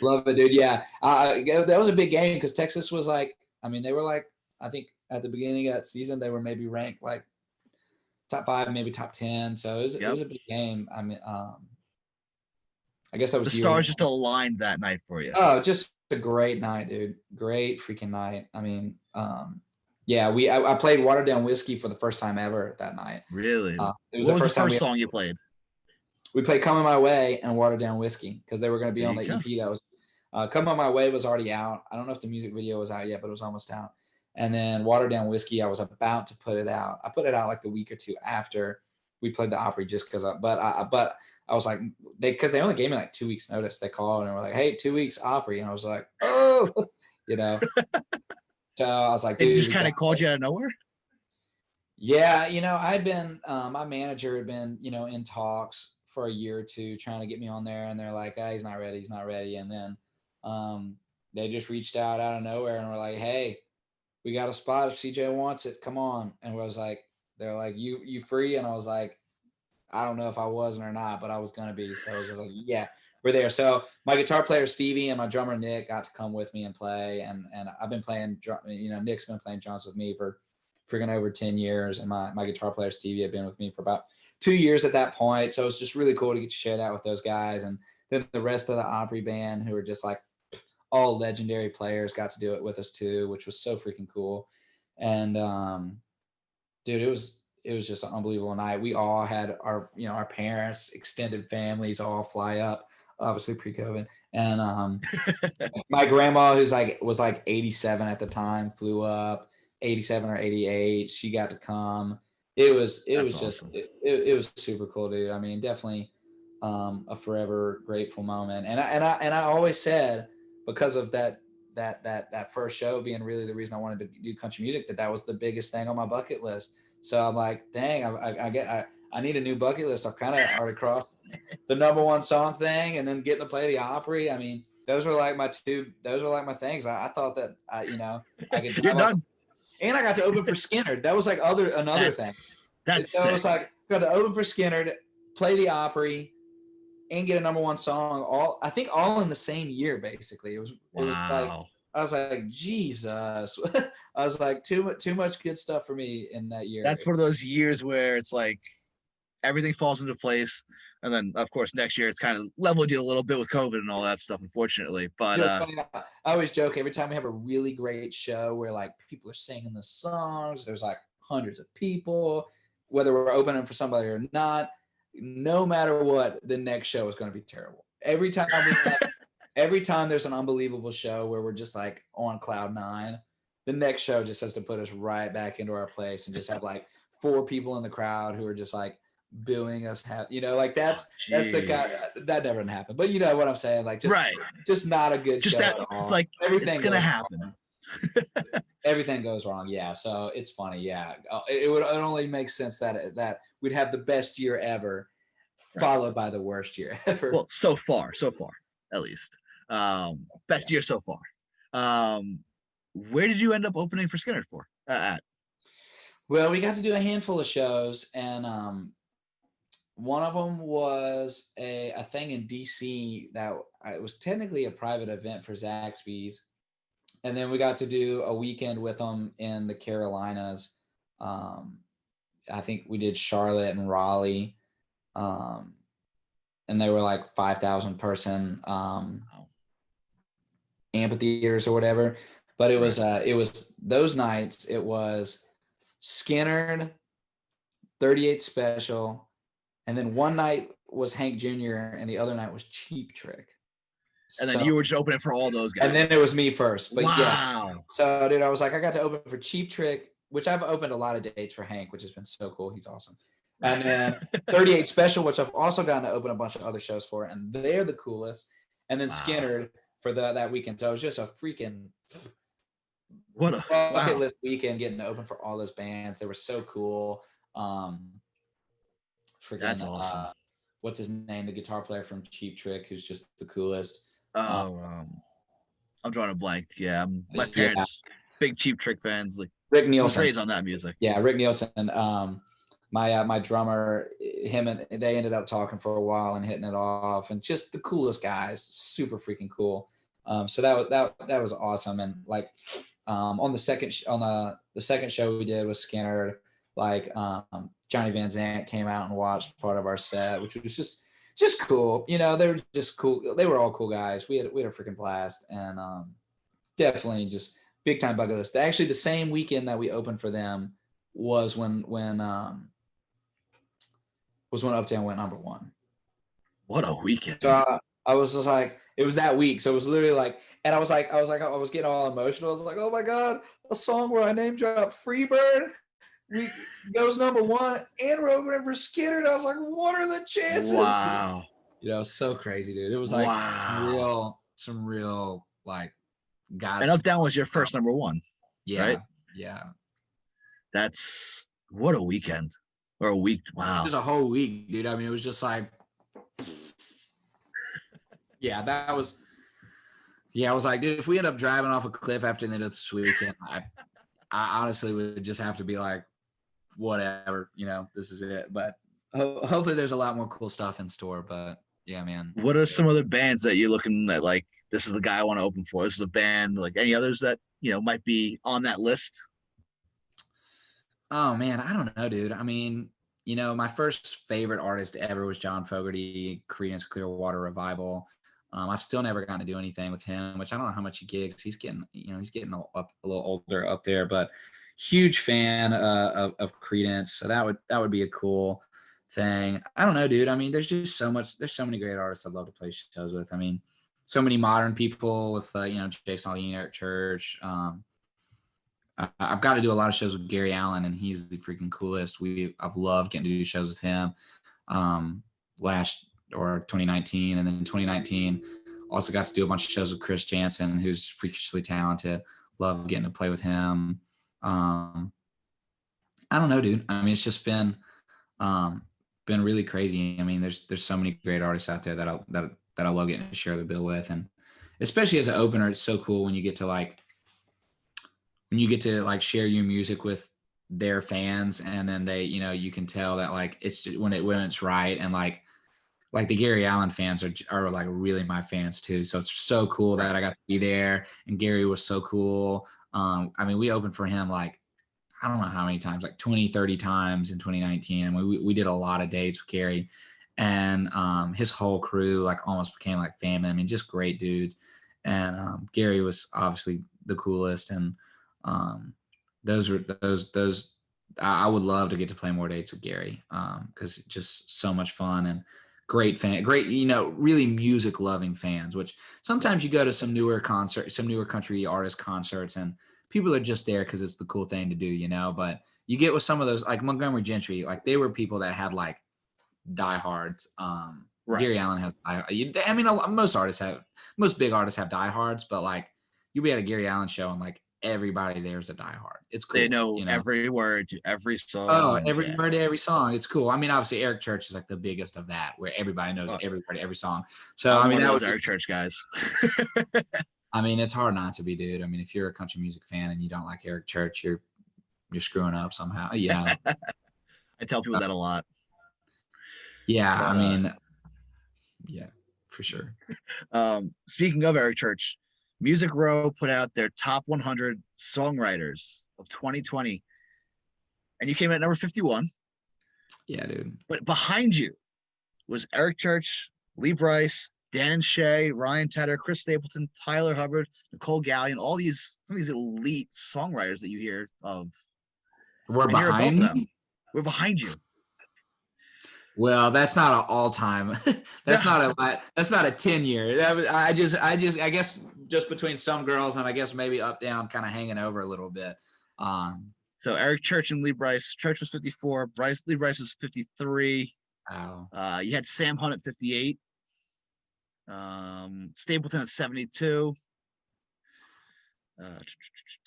Love it, dude. Yeah, that was a big game because Texas was like, I mean, they were like, I think at the beginning of that season they were maybe ranked like top 5, maybe top 10. So it was a big game. I mean, I guess that was the stars just aligned that night for you. Oh, just a great night, dude. Great freaking night. I mean, yeah, I played Watered Down Whiskey for the first time ever that night. Really? It was what was the first song you played? We played Coming My Way and Watered Down Whiskey because they were going to be on the EP that was Coming My Way was already out. I don't know if the music video was out yet, but it was almost out. And then Watered Down Whiskey, I was about to put it out. I put it out like the week or two after we played the Opry, just because. But I was like, because they only gave me like 2 weeks notice. They called and were like, "Hey, 2 weeks Opry," and I was like, "Oh," you know. So I was like, "Dude," it just kind of called you out of nowhere. Yeah, I'd been my manager had been in talks for a year or two trying to get me on there, and they're like, he's not ready. And then they just reached out of nowhere and were like, "Hey, we got a spot if CJ wants it, come on." And I was like, they're like, you free? And I was like, I don't know if I wasn't or not, but I was gonna be. So I was like, yeah, we're there. So my guitar player Stevie and my drummer Nick got to come with me and play, and I've been playing, Nick's been playing drums with me for freaking over 10 years, and my guitar player Stevie had been with me for about 2 years at that point. So it's just really cool to get to share that with those guys. And then the rest of the Opry band, who were just like all legendary players, got to do it with us too, which was so freaking cool. And dude, it was just an unbelievable night. We all had our parents, extended families all fly up, obviously pre-COVID. And my grandma, who's was 87 at the time, flew up. 87 or 88. She got to come. It was just awesome. It was super cool, dude. I mean, definitely a forever grateful moment. And I always said, because of that first show being really the reason I wanted to do country music, that was the biggest thing on my bucket list. So I'm like, dang, I need a new bucket list. I've kind of already crossed the #1 song thing, and then getting to play the Opry. I mean, those were like my things. I thought that I could. You're done. And I got to open for Skinner. That was like another thing. That's so it was like, got to open for Skinner, play the Opry, and get a #1 song. All in the same year, basically. It was like, I was like, Jesus. I was like, too much good stuff for me in that year. That's one of those years where it's like everything falls into place. And then, of course, next year it's kind of leveled you a little bit with COVID and all that stuff, unfortunately. But I always joke, every time we have a really great show where like people are singing the songs, there's like hundreds of people, whether we're opening for somebody or not, no matter what, the next show is going to be terrible. Every time there's an unbelievable show where we're just like on cloud 9, the next show just has to put us right back into our place and just have like 4 people in the crowd who are just like booing us. Like that's the kind that never happened. But you know what I'm saying? Like just not a good show at all. It's like everything it's gonna happen. Everything goes wrong. Yeah. So it's funny. Yeah. It would only make sense that we'd have the best year ever, followed by the worst year ever. Well, so far, at least. Best year so far. Where did you end up opening for Skinner for? Well, we got to do a handful of shows, and one of them was a thing in DC that it was technically a private event for Zaxby's. And then we got to do a weekend with them in the Carolinas. I think we did Charlotte and Raleigh. And they were like 5,000 person amphitheaters or whatever. But it was those nights. It was Skinner, 38 Special, and then one night was Hank Jr. and the other night was Cheap Trick. And then you were just opening for all those guys. And then it was me first. But wow. Yeah. So, dude, I was like, I got to open for Cheap Trick, which I've opened a lot of dates for Hank, which has been so cool. He's awesome. And then 38 Special, which I've also gotten to open a bunch of other shows for, and they're the coolest. And then Skinner for that weekend. So it was just a freaking bucket list weekend getting to open for all those bands. They were so cool. That's awesome. What's his name? The guitar player from Cheap Trick, who's just the coolest. I'm drawing a blank. Yeah, my parents big Cheap Trick fans. Like Rick Nielsen. Raised on that music. Yeah, Rick Nielsen. My drummer, him and they ended up talking for a while and hitting it off, and just the coolest guys. Super freaking cool. So that was awesome. And like on the second show we did with Skinner, like Johnny Van Zant came out and watched part of our set, which was just cool. You know, they were just cool. They were all cool guys. We had a freaking blast, and definitely just big time bucket list. Actually, the same weekend that we opened for them was when Uptown went number 1. What a weekend! So I was just like, it was that week. So it was literally like, and I was getting all emotional. I was like, oh my god, a song where I name drop Freebird goes number 1, and we're opening for Skinner. And I was like, what are the chances? Wow. You know, so crazy, dude. It was like some real like guys. And Uptown was your first number 1. Yeah. Right? Yeah. That's what a weekend or a week. Wow. It was a whole week, dude. I mean, it was just like, yeah, that was, yeah, I was like, dude, if we end up driving off a cliff after the end of this weekend, I honestly would just have to be like, whatever, you know, this is it. But hopefully there's a lot more cool stuff in store. But yeah, man. What are some other bands that you're looking at? Like, this is the guy I want to open for. This is a band. Like any others that, you know, might be on that list? Oh man, I don't know, dude. I mean, you know, my first favorite artist ever was John Fogerty, Creedence Clearwater Revival. I've still never gotten to do anything with him, which I don't know how much he gigs. He's getting up a little older up there, but huge fan of Creedence. So that would be a cool thing. I don't know, dude. I mean, there's so many great artists I'd love to play shows with. I mean, so many modern people with Jason Aldean, Eric Church. I've got to do a lot of shows with Gary Allen, and he's the freaking coolest. I've loved getting to do shows with him. 2019, and then in 2019 also got to do a bunch of shows with Chris Jansen, who's freakishly talented. Love getting to play with him. I don't know, dude. I mean, it's just been really crazy. I mean, there's so many great artists out there that I love getting to share the bill with, and especially as an opener, it's so cool when you get to share your music with their fans, and then they, you can tell that like it's just, when it's right, and like the Gary Allen fans are like really my fans too. So it's so cool that I got to be there, and Gary was so cool. I mean, we opened for him like, I don't know how many times, like 20, 30 times in 2019. And we did a lot of dates with Gary, and his whole crew like almost became like family. I mean, just great dudes. And Gary was obviously the coolest. And those I would love to get to play more dates with Gary, because it's just so much fun, and great, really music loving fans, which sometimes you go to some newer country artist concerts, and people are just there because it's the cool thing to do, you know. But you get with some of those, like Montgomery Gentry, like they were people that had like diehards. Right. Gary Allen has. I mean, most big artists have diehards, but like you'll be at a Gary Allen show and like everybody there's a diehard. It's cool. They know, you know? every word to every song. Oh, every word to every song. It's cool. I mean, obviously Eric Church is like the biggest of that, where everybody knows every word to every song. So I mean, that was Eric Church guys. I mean, it's hard not to be, dude. I mean, if you're a country music fan and you don't like Eric Church, you're screwing up somehow. Yeah. I tell people that a lot. Yeah, but, I mean, yeah, for sure. Speaking of Eric Church, Music Row put out their top 100 songwriters of 2020, and you came in at number 51. Yeah, dude. But behind you was Eric Church, Lee Brice, Dan Shea, Ryan Tedder, Chris Stapleton, Tyler Hubbard, Nicole Gallion, some of these elite songwriters that you hear of. We're behind them. We're behind you. Well, that's not an all-time. That's not a 10-year. I guess just between some girls and I guess maybe up down, kind of hanging over a little bit. So Eric Church and Lee Brice. Church was 54. Lee Brice was 53. Wow. You had Sam Hunt at 58. Stapleton at 72.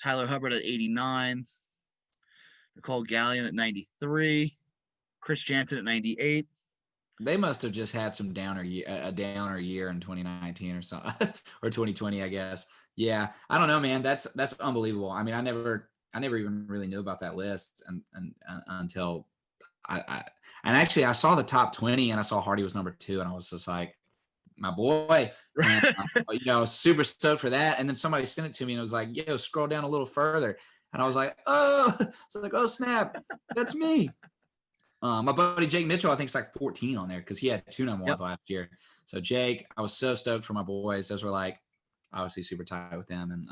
Tyler Hubbard at 89. Nicole Gallion at 93. Chris Jansen at 98. They must have just had a downer year in 2019 or something, or 2020, I guess. Yeah, I don't know, man. That's unbelievable. I mean, I never even really knew about that list until I saw the top 20 and I saw Hardy was number 2 and I was just like, my boy, and, super stoked for that. And then somebody sent it to me and it was like, yo, scroll down a little further. And I was like, oh snap, that's me. My buddy Jake Mitchell, I think it's like 14 on there because he had 2 number ones last year. So Jake, I was so stoked for my boys. Those were like obviously super tight with them, and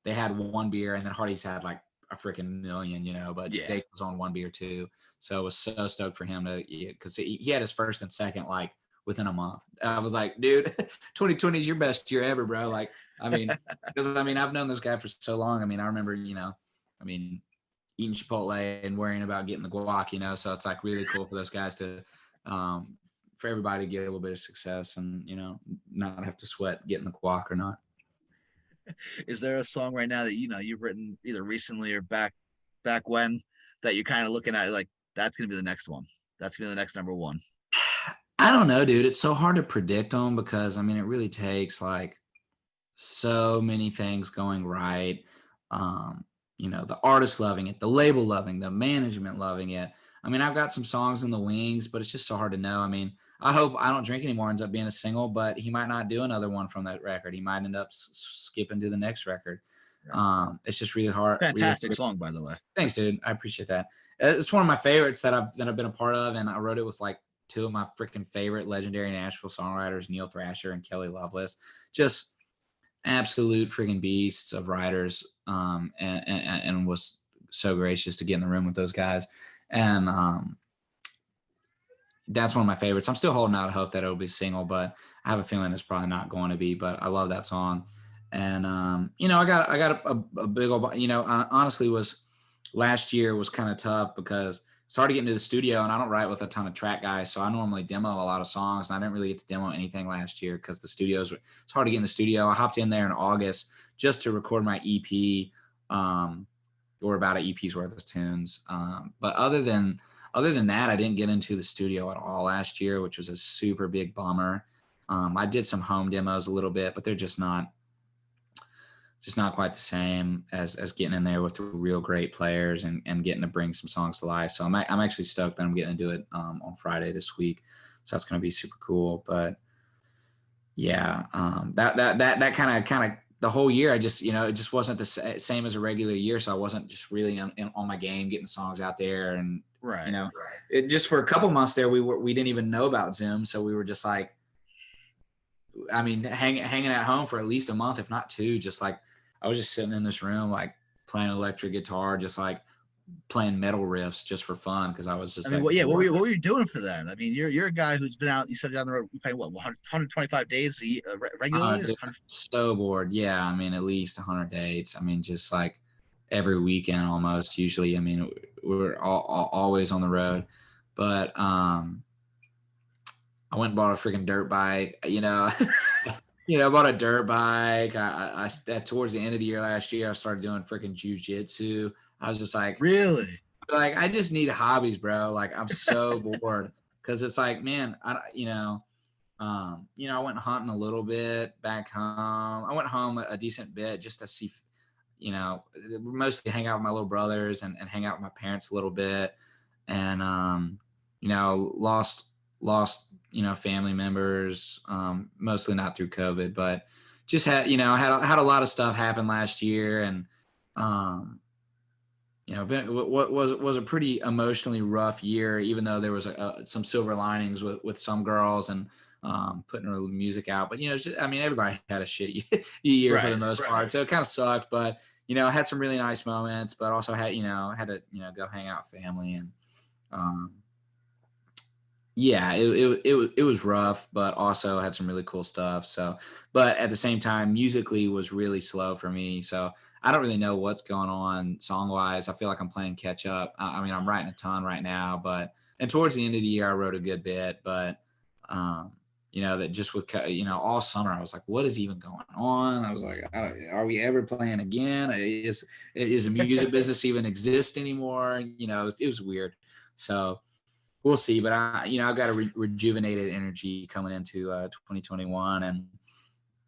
they had 1 beer, and then Hardy's had like a freaking million, But Jake was on 1 beer too, so I was so stoked for him because he had his first and second like within a month. I was like, dude, 2020 is your best year ever, bro. Like, I mean, because I've known this guy for so long. I mean, I remember, eating Chipotle and worrying about getting the guac, so it's like really cool for those guys to, for everybody to get a little bit of success and, not have to sweat getting the guac or not. Is there a song right now that, you've written either recently or back when that you're kind of looking at like, that's going to be the next one. That's going to be the next number 1. I don't know, dude. It's so hard to predict them because, it really takes like so many things going right. The artist loving it, the label loving, the management loving it. I've got some songs in the wings, but it's just so hard to know. I hope I Don't Drink Anymore ends up being a single, but he might not do another one from that record. He might end up skipping to the next record. It's just really hard. Fantastic song, by the way. Thanks, dude. I appreciate that. It's one of my favorites that I've been a part of, and I wrote it with like 2 of my freaking favorite legendary Nashville songwriters, Neil Thrasher and Kelly Loveless. Just absolute freaking beasts of writers, and was so gracious to get in the room with those guys, and that's one of my favorites. I'm still holding out hope that it'll be single, but I have a feeling it's probably not going to be. But I love that song, and I got a big old, honestly, was last year was kind of tough because it's hard to get into the studio, and I don't write with a ton of track guys, so I normally demo a lot of songs, and I didn't really get to demo anything last year because it's hard to get in the studio. I hopped in there in August just to record my EP, or about an EP's worth of tunes. But other than that, I didn't get into the studio at all last year, which was a super big bummer. I did some home demos a little bit, but they're just not quite the same as getting in there with real great players and getting to bring some songs to life. So I'm actually stoked that I'm getting to do it on Friday this week. So that's going to be super cool. But yeah, that kind of the whole year, I just, it just wasn't the same as a regular year. So I wasn't just really on my game, getting songs out there. And, it just for a couple months there, we didn't even know about Zoom. So we were just like, hanging at home for at least a month, if not 2, just like, I was just sitting in this room, like playing electric guitar, just like playing metal riffs just for fun because I was just I mean, like, what were you doing for that? I mean, you're a guy who's been out. You said down the road, you playing what 125 days regularly? dude, so bored. Yeah, I mean, at least 100 dates. I mean, just like every weekend almost. Usually, I mean, we're always on the road, but I went and bought a freaking dirt bike. I bought a dirt bike. I towards the end of the year last year, I started doing freaking jujitsu. I was just really. like, I just need hobbies, bro. Like, I'm so bored because it's like, man, I went hunting a little bit back home. I went home a decent bit just to see, mostly hang out with my little brothers and hang out with my parents a little bit. And, lost, family members, mostly not through COVID, but just had a lot of stuff happen last year. And, what was a pretty emotionally rough year, even though there was some silver linings with some girls and putting her music out. But, everybody had a shitty year for the most part. So it kind of sucked, but, I had some really nice moments, but also had to, go hang out with family. And, yeah, it was rough, but also had some really cool stuff. So, but at the same time, musically was really slow for me. So I don't really know what's going on song wise. I feel like I'm playing catch up. I mean, I'm writing a ton right now, and towards the end of the year, I wrote a good bit, but, that just with, all summer, I was like, what is even going on? I was like, are we ever playing again? Is the music business even exist anymore? It was weird. So we'll see, but I've got a rejuvenated energy coming into 2021 and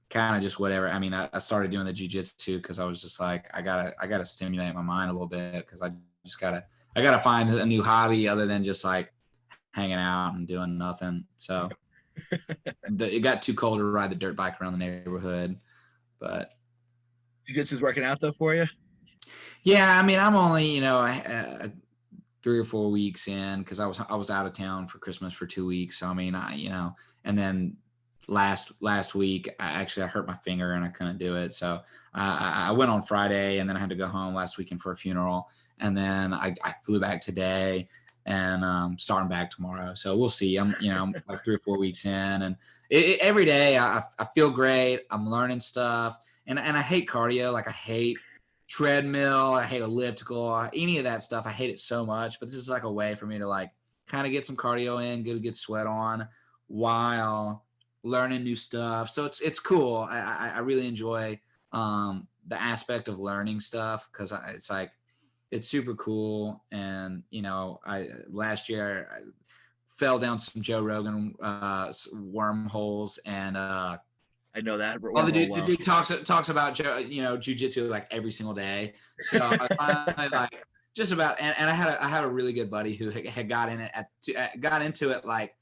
kind of just whatever. I mean, I started doing the jujitsu because I was just like, I gotta stimulate my mind a little bit because I gotta find a new hobby other than just like hanging out and doing nothing. So it got too cold to ride the dirt bike around the neighborhood, but Jiu-Jitsu's working out though for you? Yeah, I mean, I'm only 3 or 4 weeks in because I was out of town for Christmas for 2 weeks. So I mean, and then last week I hurt my finger and I couldn't do it. So I went on Friday and then I had to go home last weekend for a funeral, and then I flew back today and starting back tomorrow. So we'll see. I'm like 3 or 4 weeks in, and every day I feel great. I'm learning stuff, and I hate cardio. Like I hate treadmill, I hate elliptical, any of that stuff. I hate it so much, but this is like a way for me to like kind of get some cardio in, get a good sweat on while learning new stuff. So it's cool. I really enjoy the aspect of learning stuff because it's like it's super cool. And last year I fell down some Joe Rogan wormholes and I know that. the dude talks about jujitsu like every single day. So I finally like just about, and I had a really good buddy who had got into it like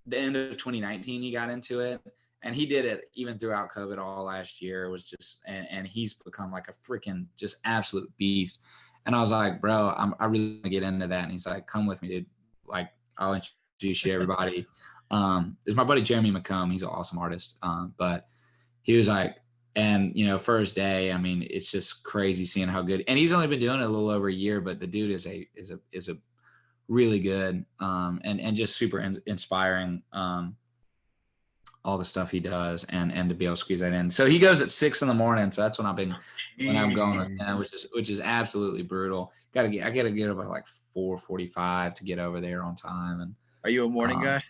the end of 2019. He got into it, and he did it even throughout COVID all last year. It was just, and he's become like a freaking just absolute beast. And I was like, bro, I really want to get into that. And he's like, come with me, dude. Like, I'll introduce you to everybody. There's my buddy Jeremy McComb. He's an awesome artist. But he was like, and first day, I mean, it's just crazy seeing how good. And he's only been doing it a little over a year, but the dude is a really good and just super inspiring. All the stuff he does and to be able to squeeze that in. So he goes at 6 a.m. So that's when I'm going with him, which is absolutely brutal. I gotta get up at like 4:45 to get over there on time. And are you a morning guy?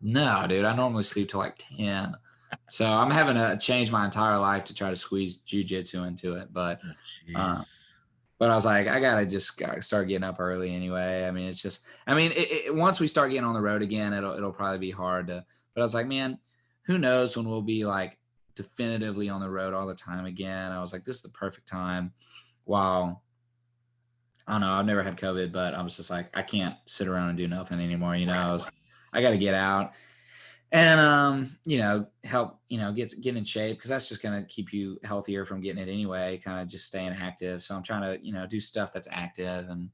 No, dude. I normally sleep till like 10. So I'm having to change my entire life to try to squeeze jujitsu into it. But but I was like, I gotta start getting up early anyway. I mean, it's just, once we start getting on the road again, it'll probably be hard to. But I was like, man, who knows when we'll be like definitively on the road all the time again. I was like, this is the perfect time. While I don't know, I've never had COVID, but I was just like, I can't sit around and do nothing anymore. I got to get out and help get in shape, because that's just gonna keep you healthier from getting it anyway. Kind of just staying active. So I'm trying to do stuff that's active, and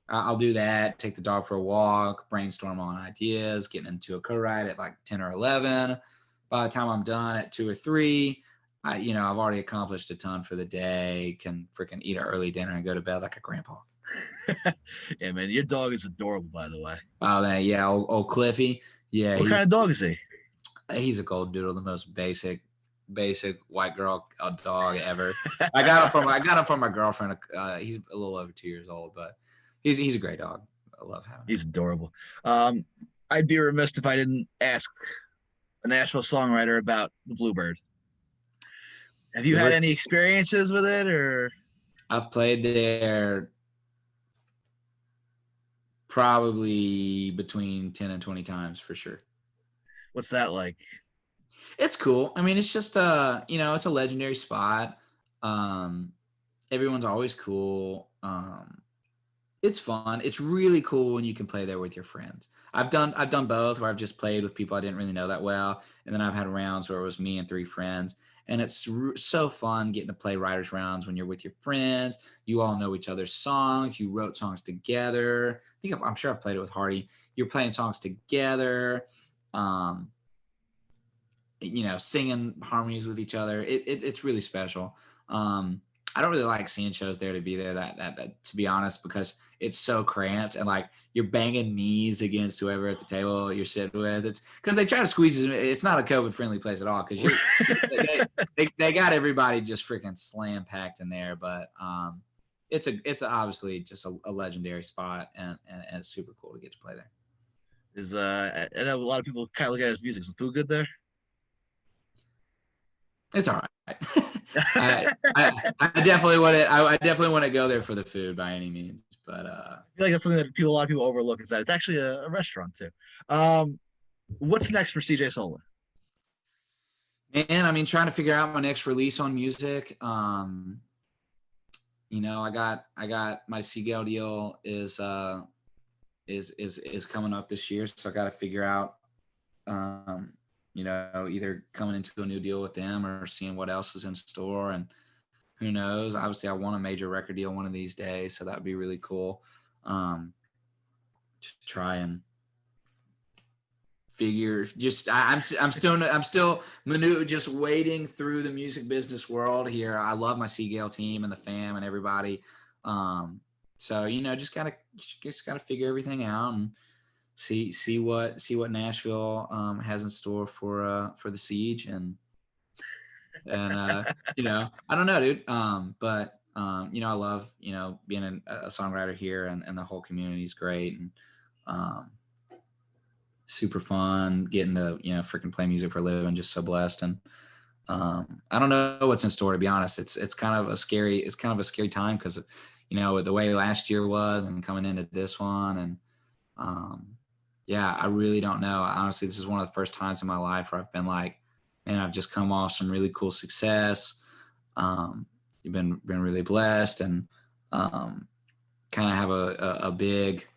I'll do that, take the dog for a walk, brainstorm on ideas, getting into a co-write at like 10 or 11. By the time I'm done at 2 or 3, I've already accomplished a ton for the day, can freaking eat an early dinner and go to bed like a grandpa. Yeah, man, your dog is adorable, by the way. Oh, yeah, old Cliffy. Yeah, What kind of dog is he? He's a gold doodle, the most basic white girl dog ever. I got him from my girlfriend. He's a little over 2 years old, but he's a great dog. I love having him. He's adorable. I'd be remiss if I didn't ask a Nashville songwriter about the Bluebird. Have you had any experiences with it, or? I've played there probably between 10 and 20 times for sure. What's that like? It's cool. I mean, it's just it's a legendary spot. Everyone's always cool. It's fun. It's really cool when you can play there with your friends. I've done both, where I've just played with people I didn't really know that well, and then I've had rounds where it was me and 3 friends, and it's so fun getting to play writers rounds when you're with your friends. You all know each other's songs. You wrote songs together. I'm sure I've played it with Hardy. You're playing songs together. Singing harmonies with each other. It's really special. I don't really like seeing shows there to be there that to be honest, because it's so cramped and like you're banging knees against whoever at the table you're sitting with. It's because they try to squeeze it. It's not a COVID friendly place at all, because they got everybody just freaking slam packed in there. But it's obviously just a legendary spot, and it's super cool to get to play there. I know a lot of people kind of look at it as music. Is the food good there? It's all right. I definitely want to go there for the food by any means, but I feel like that's something that a lot of people overlook, is that it's actually a restaurant too. What's next for CJ Sullivan? Man, I mean, trying to figure out my next release on music. I got my Seagull deal is coming up this year, so I got to figure out either coming into a new deal with them or seeing what else is in store, and who knows. Obviously I want a major record deal one of these days, so that'd be really cool to try and figure. Just I'm still just wading through the music business world here. I love my Seagull team and the fam and everybody, so just gotta figure everything out and see what Nashville has in store for the Siege, and I don't know, dude. But I love being a songwriter here, and the whole community is great, and super fun getting to freaking play music for a living. Just so blessed, and I don't know what's in store, to be honest. It's kind of a scary time, because the way last year was and coming into this one, and yeah, I really don't know. Honestly, this is one of the first times in my life where I've been like, man, I've just come off some really cool success. You've been really blessed, and kind of have a big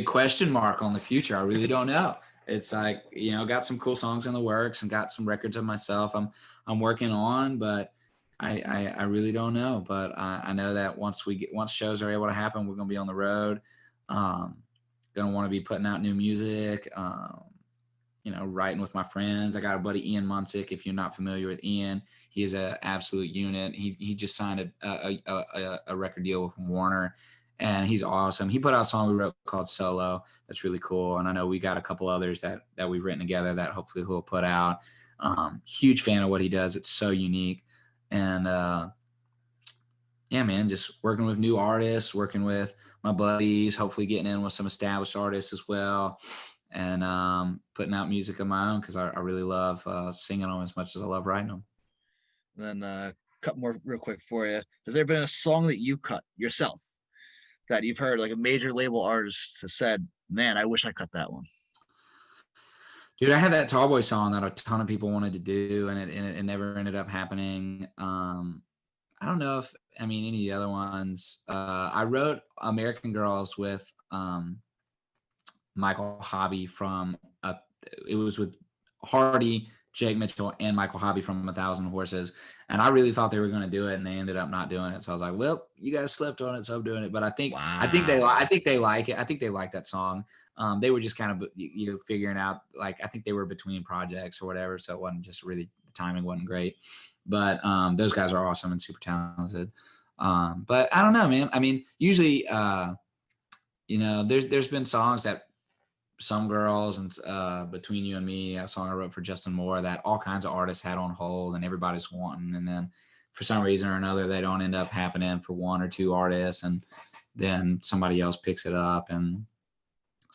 question mark on the future. I really don't know. It's like, got some cool songs in the works and got some records of myself I'm working on, but I really don't know. But I know that once shows are able to happen, we're gonna be on the road. Gonna want to be putting out new music, writing with my friends. I got a buddy, Ian Munsick. If you're not familiar with Ian, he is an absolute unit. He just signed a record deal with Warner, and he's awesome. He put out a song we wrote called Solo. That's really cool. And I know we got a couple others that we've written together that hopefully he'll put out. Huge fan of what he does. It's so unique. And yeah, man, just working with new artists, working with my buddies, hopefully getting in with some established artists as well, and putting out music of my own, because I really love singing them as much as I love writing them. Then a couple more real quick for you. Has there been a song that you cut yourself that you've heard, like a major label artist has said, man, I wish I cut that one? Dude, I had that Tallboy song that a ton of people wanted to do, and it never ended up happening. I don't know if, any of the other ones. I wrote American Girls with Michael Hobby it was with Hardy, Jake Mitchell, and Michael Hobby from 1,000 Horses. And I really thought they were going to do it, and they ended up not doing it. So I was like, well, you guys slept on it, so I'm doing it. But I think they like it. I think they like that song. They were just kind of figuring out, like, I think they were between projects or whatever, so it wasn't just really, the timing wasn't great. But those guys are awesome and super talented. But I don't know, man. I mean, usually, there's been songs that Some Girls and Between You and Me, a song I wrote for Justin Moore that all kinds of artists had on hold and everybody's wanting. And then for some reason or another, they don't end up happening for one or two artists. And then somebody else picks it up. And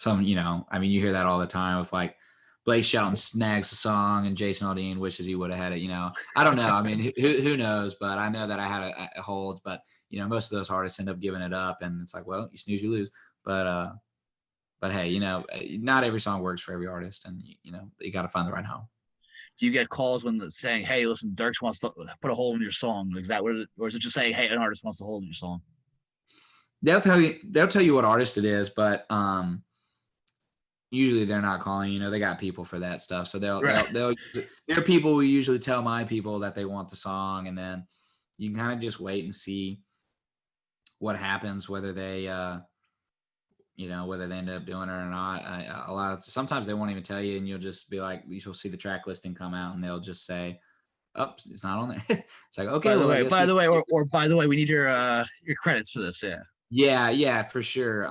you hear that all the time with like Blake Shelton snags a song and Jason Aldean wishes he would have had it. I don't know. I mean, who knows? But I know that I had a hold. But most of those artists end up giving it up, and it's like, well, you snooze, you lose. But hey, not every song works for every artist, and you got to find the right home. Do you get calls when it's saying, "Hey, listen, Dirks wants to put a hold in your song"? Is that what or is it just saying, "Hey, an artist wants to hold in your song"? They'll tell you what artist it is, but usually they're not calling. They got people for that stuff, so they'll there are people who usually tell my people that they want the song, and then you can kind of just wait and see what happens, whether they whether they end up doing it or not. Sometimes they won't even tell you, and you'll just be like, you'll see the track listing come out, and they'll just say, "Oh, it's not on there." It's like, okay. By the way, we need your credits for this. Yeah, for sure.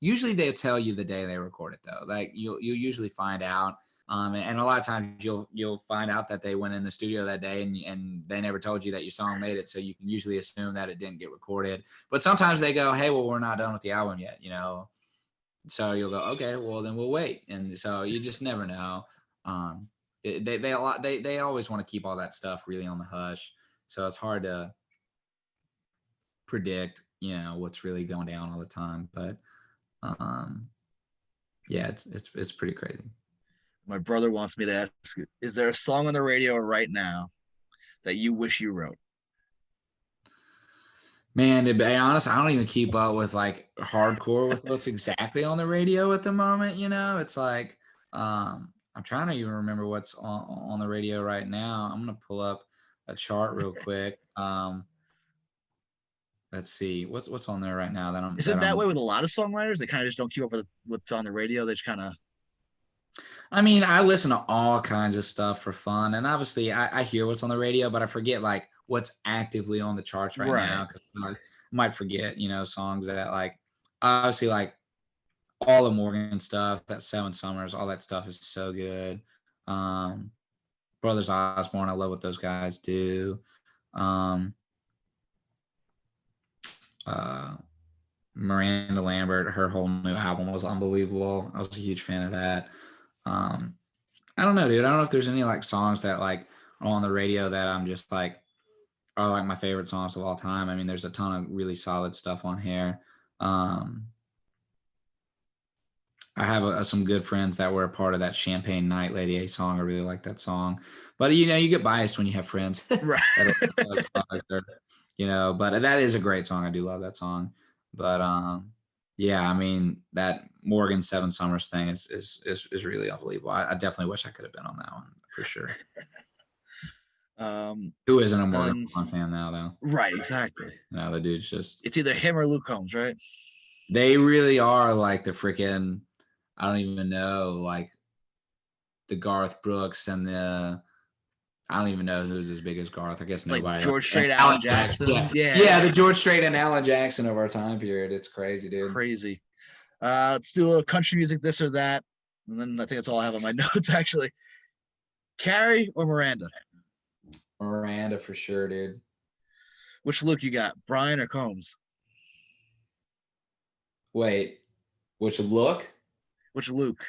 Usually they'll tell you the day they record it though. Like you'll usually find out. And a lot of times you'll find out that they went in the studio that day and they never told you that your song made it. So you can usually assume that it didn't get recorded. But sometimes they go, "Hey, well, we're not done with the album yet," So you'll go, "Okay, well then we'll wait." And so you just never know. They always want to keep all that stuff really on the hush. So it's hard to predict, what's really going down all the time. But yeah, it's pretty crazy. My brother wants me to ask, is there a song on the radio right now that you wish you wrote? Man, to be honest, I don't even keep up with like hardcore with what's exactly on the radio at the moment. It's like I'm trying to even remember what's on the radio right now. I'm gonna pull up a chart real quick. Let's see what's on there right now. Is it that way with a lot of songwriters? They kind of just don't keep up with what's on the radio. They just kind of. I mean, I listen to all kinds of stuff for fun, and obviously, I hear what's on the radio, but I forget like what's actively on the charts right now. I might forget, songs that like obviously like all the Morgan stuff, that Seven Summers, all that stuff is so good. Brothers Osborne, I love what those guys do. Miranda Lambert, her whole new album was unbelievable. I was a huge fan of that. I don't know, dude. I don't know if there's any like songs that like are on the radio that I'm just like are like my favorite songs of all time. I mean, there's a ton of really solid stuff on here. I have some good friends that were a part of that Champagne Night Lady A song. I really like that song, but you get biased when you have friends, right? But that is a great song. I do love that song, but yeah, I mean that Morgan Seven Summers thing is really unbelievable. I definitely wish I could have been on that one for sure. Who isn't a Morgan fan now though? Right, exactly. The dude's just. It's either him or Luke Combs, right? They really are like the freaking. I don't even know, like the Garth Brooks and the. I don't even know who's as big as Garth. I guess nobody. Like George Strait, Alan Jackson. Yeah, the George Strait and Alan Jackson of our time period. It's crazy, dude. Crazy. Let's do a little country music, this or that, and then I think that's all I have on my notes. Actually, Carrie or Miranda? Miranda for sure, dude. Which Luke you got, Brian or Combs? Wait, which look? Which Luke?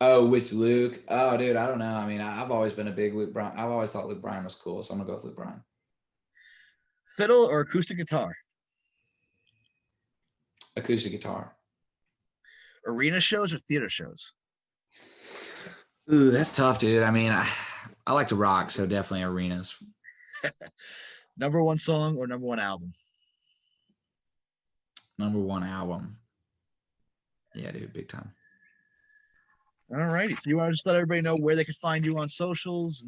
Oh, which Luke? Oh, dude, I don't know. I mean, I've always been a big Luke Bryan. I've always thought Luke Bryan was cool, so I'm gonna go with Luke Bryan. Fiddle or acoustic guitar? Acoustic guitar. Arena shows or theater shows? Ooh, that's tough, dude. I mean, I like to rock, so definitely arenas. Number one song or number one album? Number one album. Yeah, dude, big time. All righty. So you want to just let everybody know where they can find you on socials?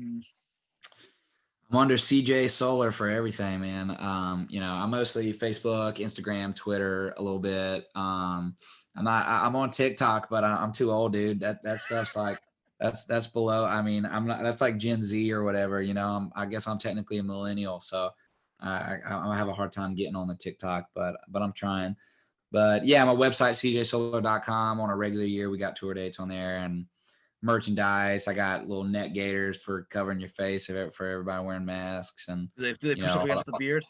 I'm under CJ Solar for everything, man. I'm mostly Facebook, Instagram, Twitter a little bit. I'm on TikTok, but I'm too old, dude. That stuff's like that's below. I mean, I'm not. That's like Gen Z or whatever. I guess I'm technically a millennial, so I have a hard time getting on the TikTok, but I'm trying. But yeah, my website, cjsolar.com. On a regular year, we got tour dates on there and merchandise. I got little neck gaiters for covering your face for everybody wearing masks. And Do they push up against the beard?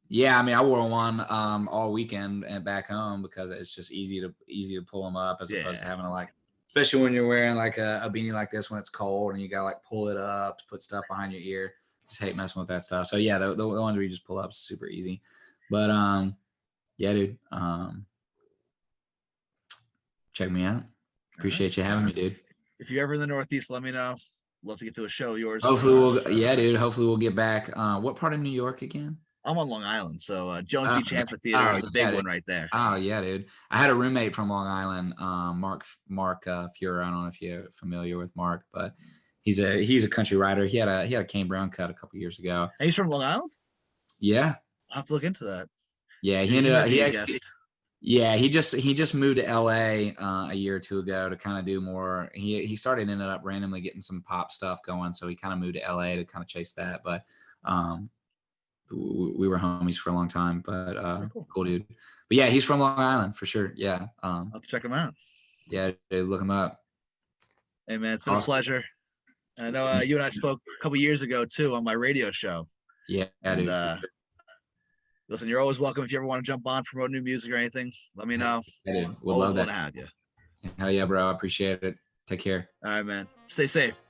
Yeah, I mean, I wore one all weekend and back home because it's just easy to pull them up as opposed to having to like, especially when you're wearing like a beanie like this when it's cold and you gotta like pull it up to put stuff behind your ear. Just hate messing with that stuff. So yeah, the ones where you just pull up is super easy. But yeah, dude. Check me out. Appreciate you having me, dude. If you're ever in the Northeast, let me know. Love to get to a show of yours. Hopefully Hopefully we'll get back. What part of New York again? I'm on Long Island, so Jones Beach Amphitheater is the big one right there. Oh yeah, dude. I had a roommate from Long Island, Mark Fuhrer. I don't know if you're familiar with Mark, but he's a country writer. He had a Kane Brown cut a couple years ago. And he's from Long Island? Yeah. I'll have to look into that. Yeah, he just moved to LA a year or two ago to kind of do more. He ended up randomly getting some pop stuff going, so he kind of moved to LA to kind of chase that. But we were homies for a long time. But cool dude. But yeah, he's from Long Island for sure. Yeah, I'll have to check him out. Yeah, dude, look him up. Hey man, it's been a pleasure. I know you and I spoke a couple years ago too on my radio show. Yeah, and, dude. Listen, you're always welcome if you ever want to jump on, promote new music or anything. Let me know. Yeah, dude. We'll love that. To have you. Hell yeah, bro. I appreciate it. Take care. All right, man. Stay safe.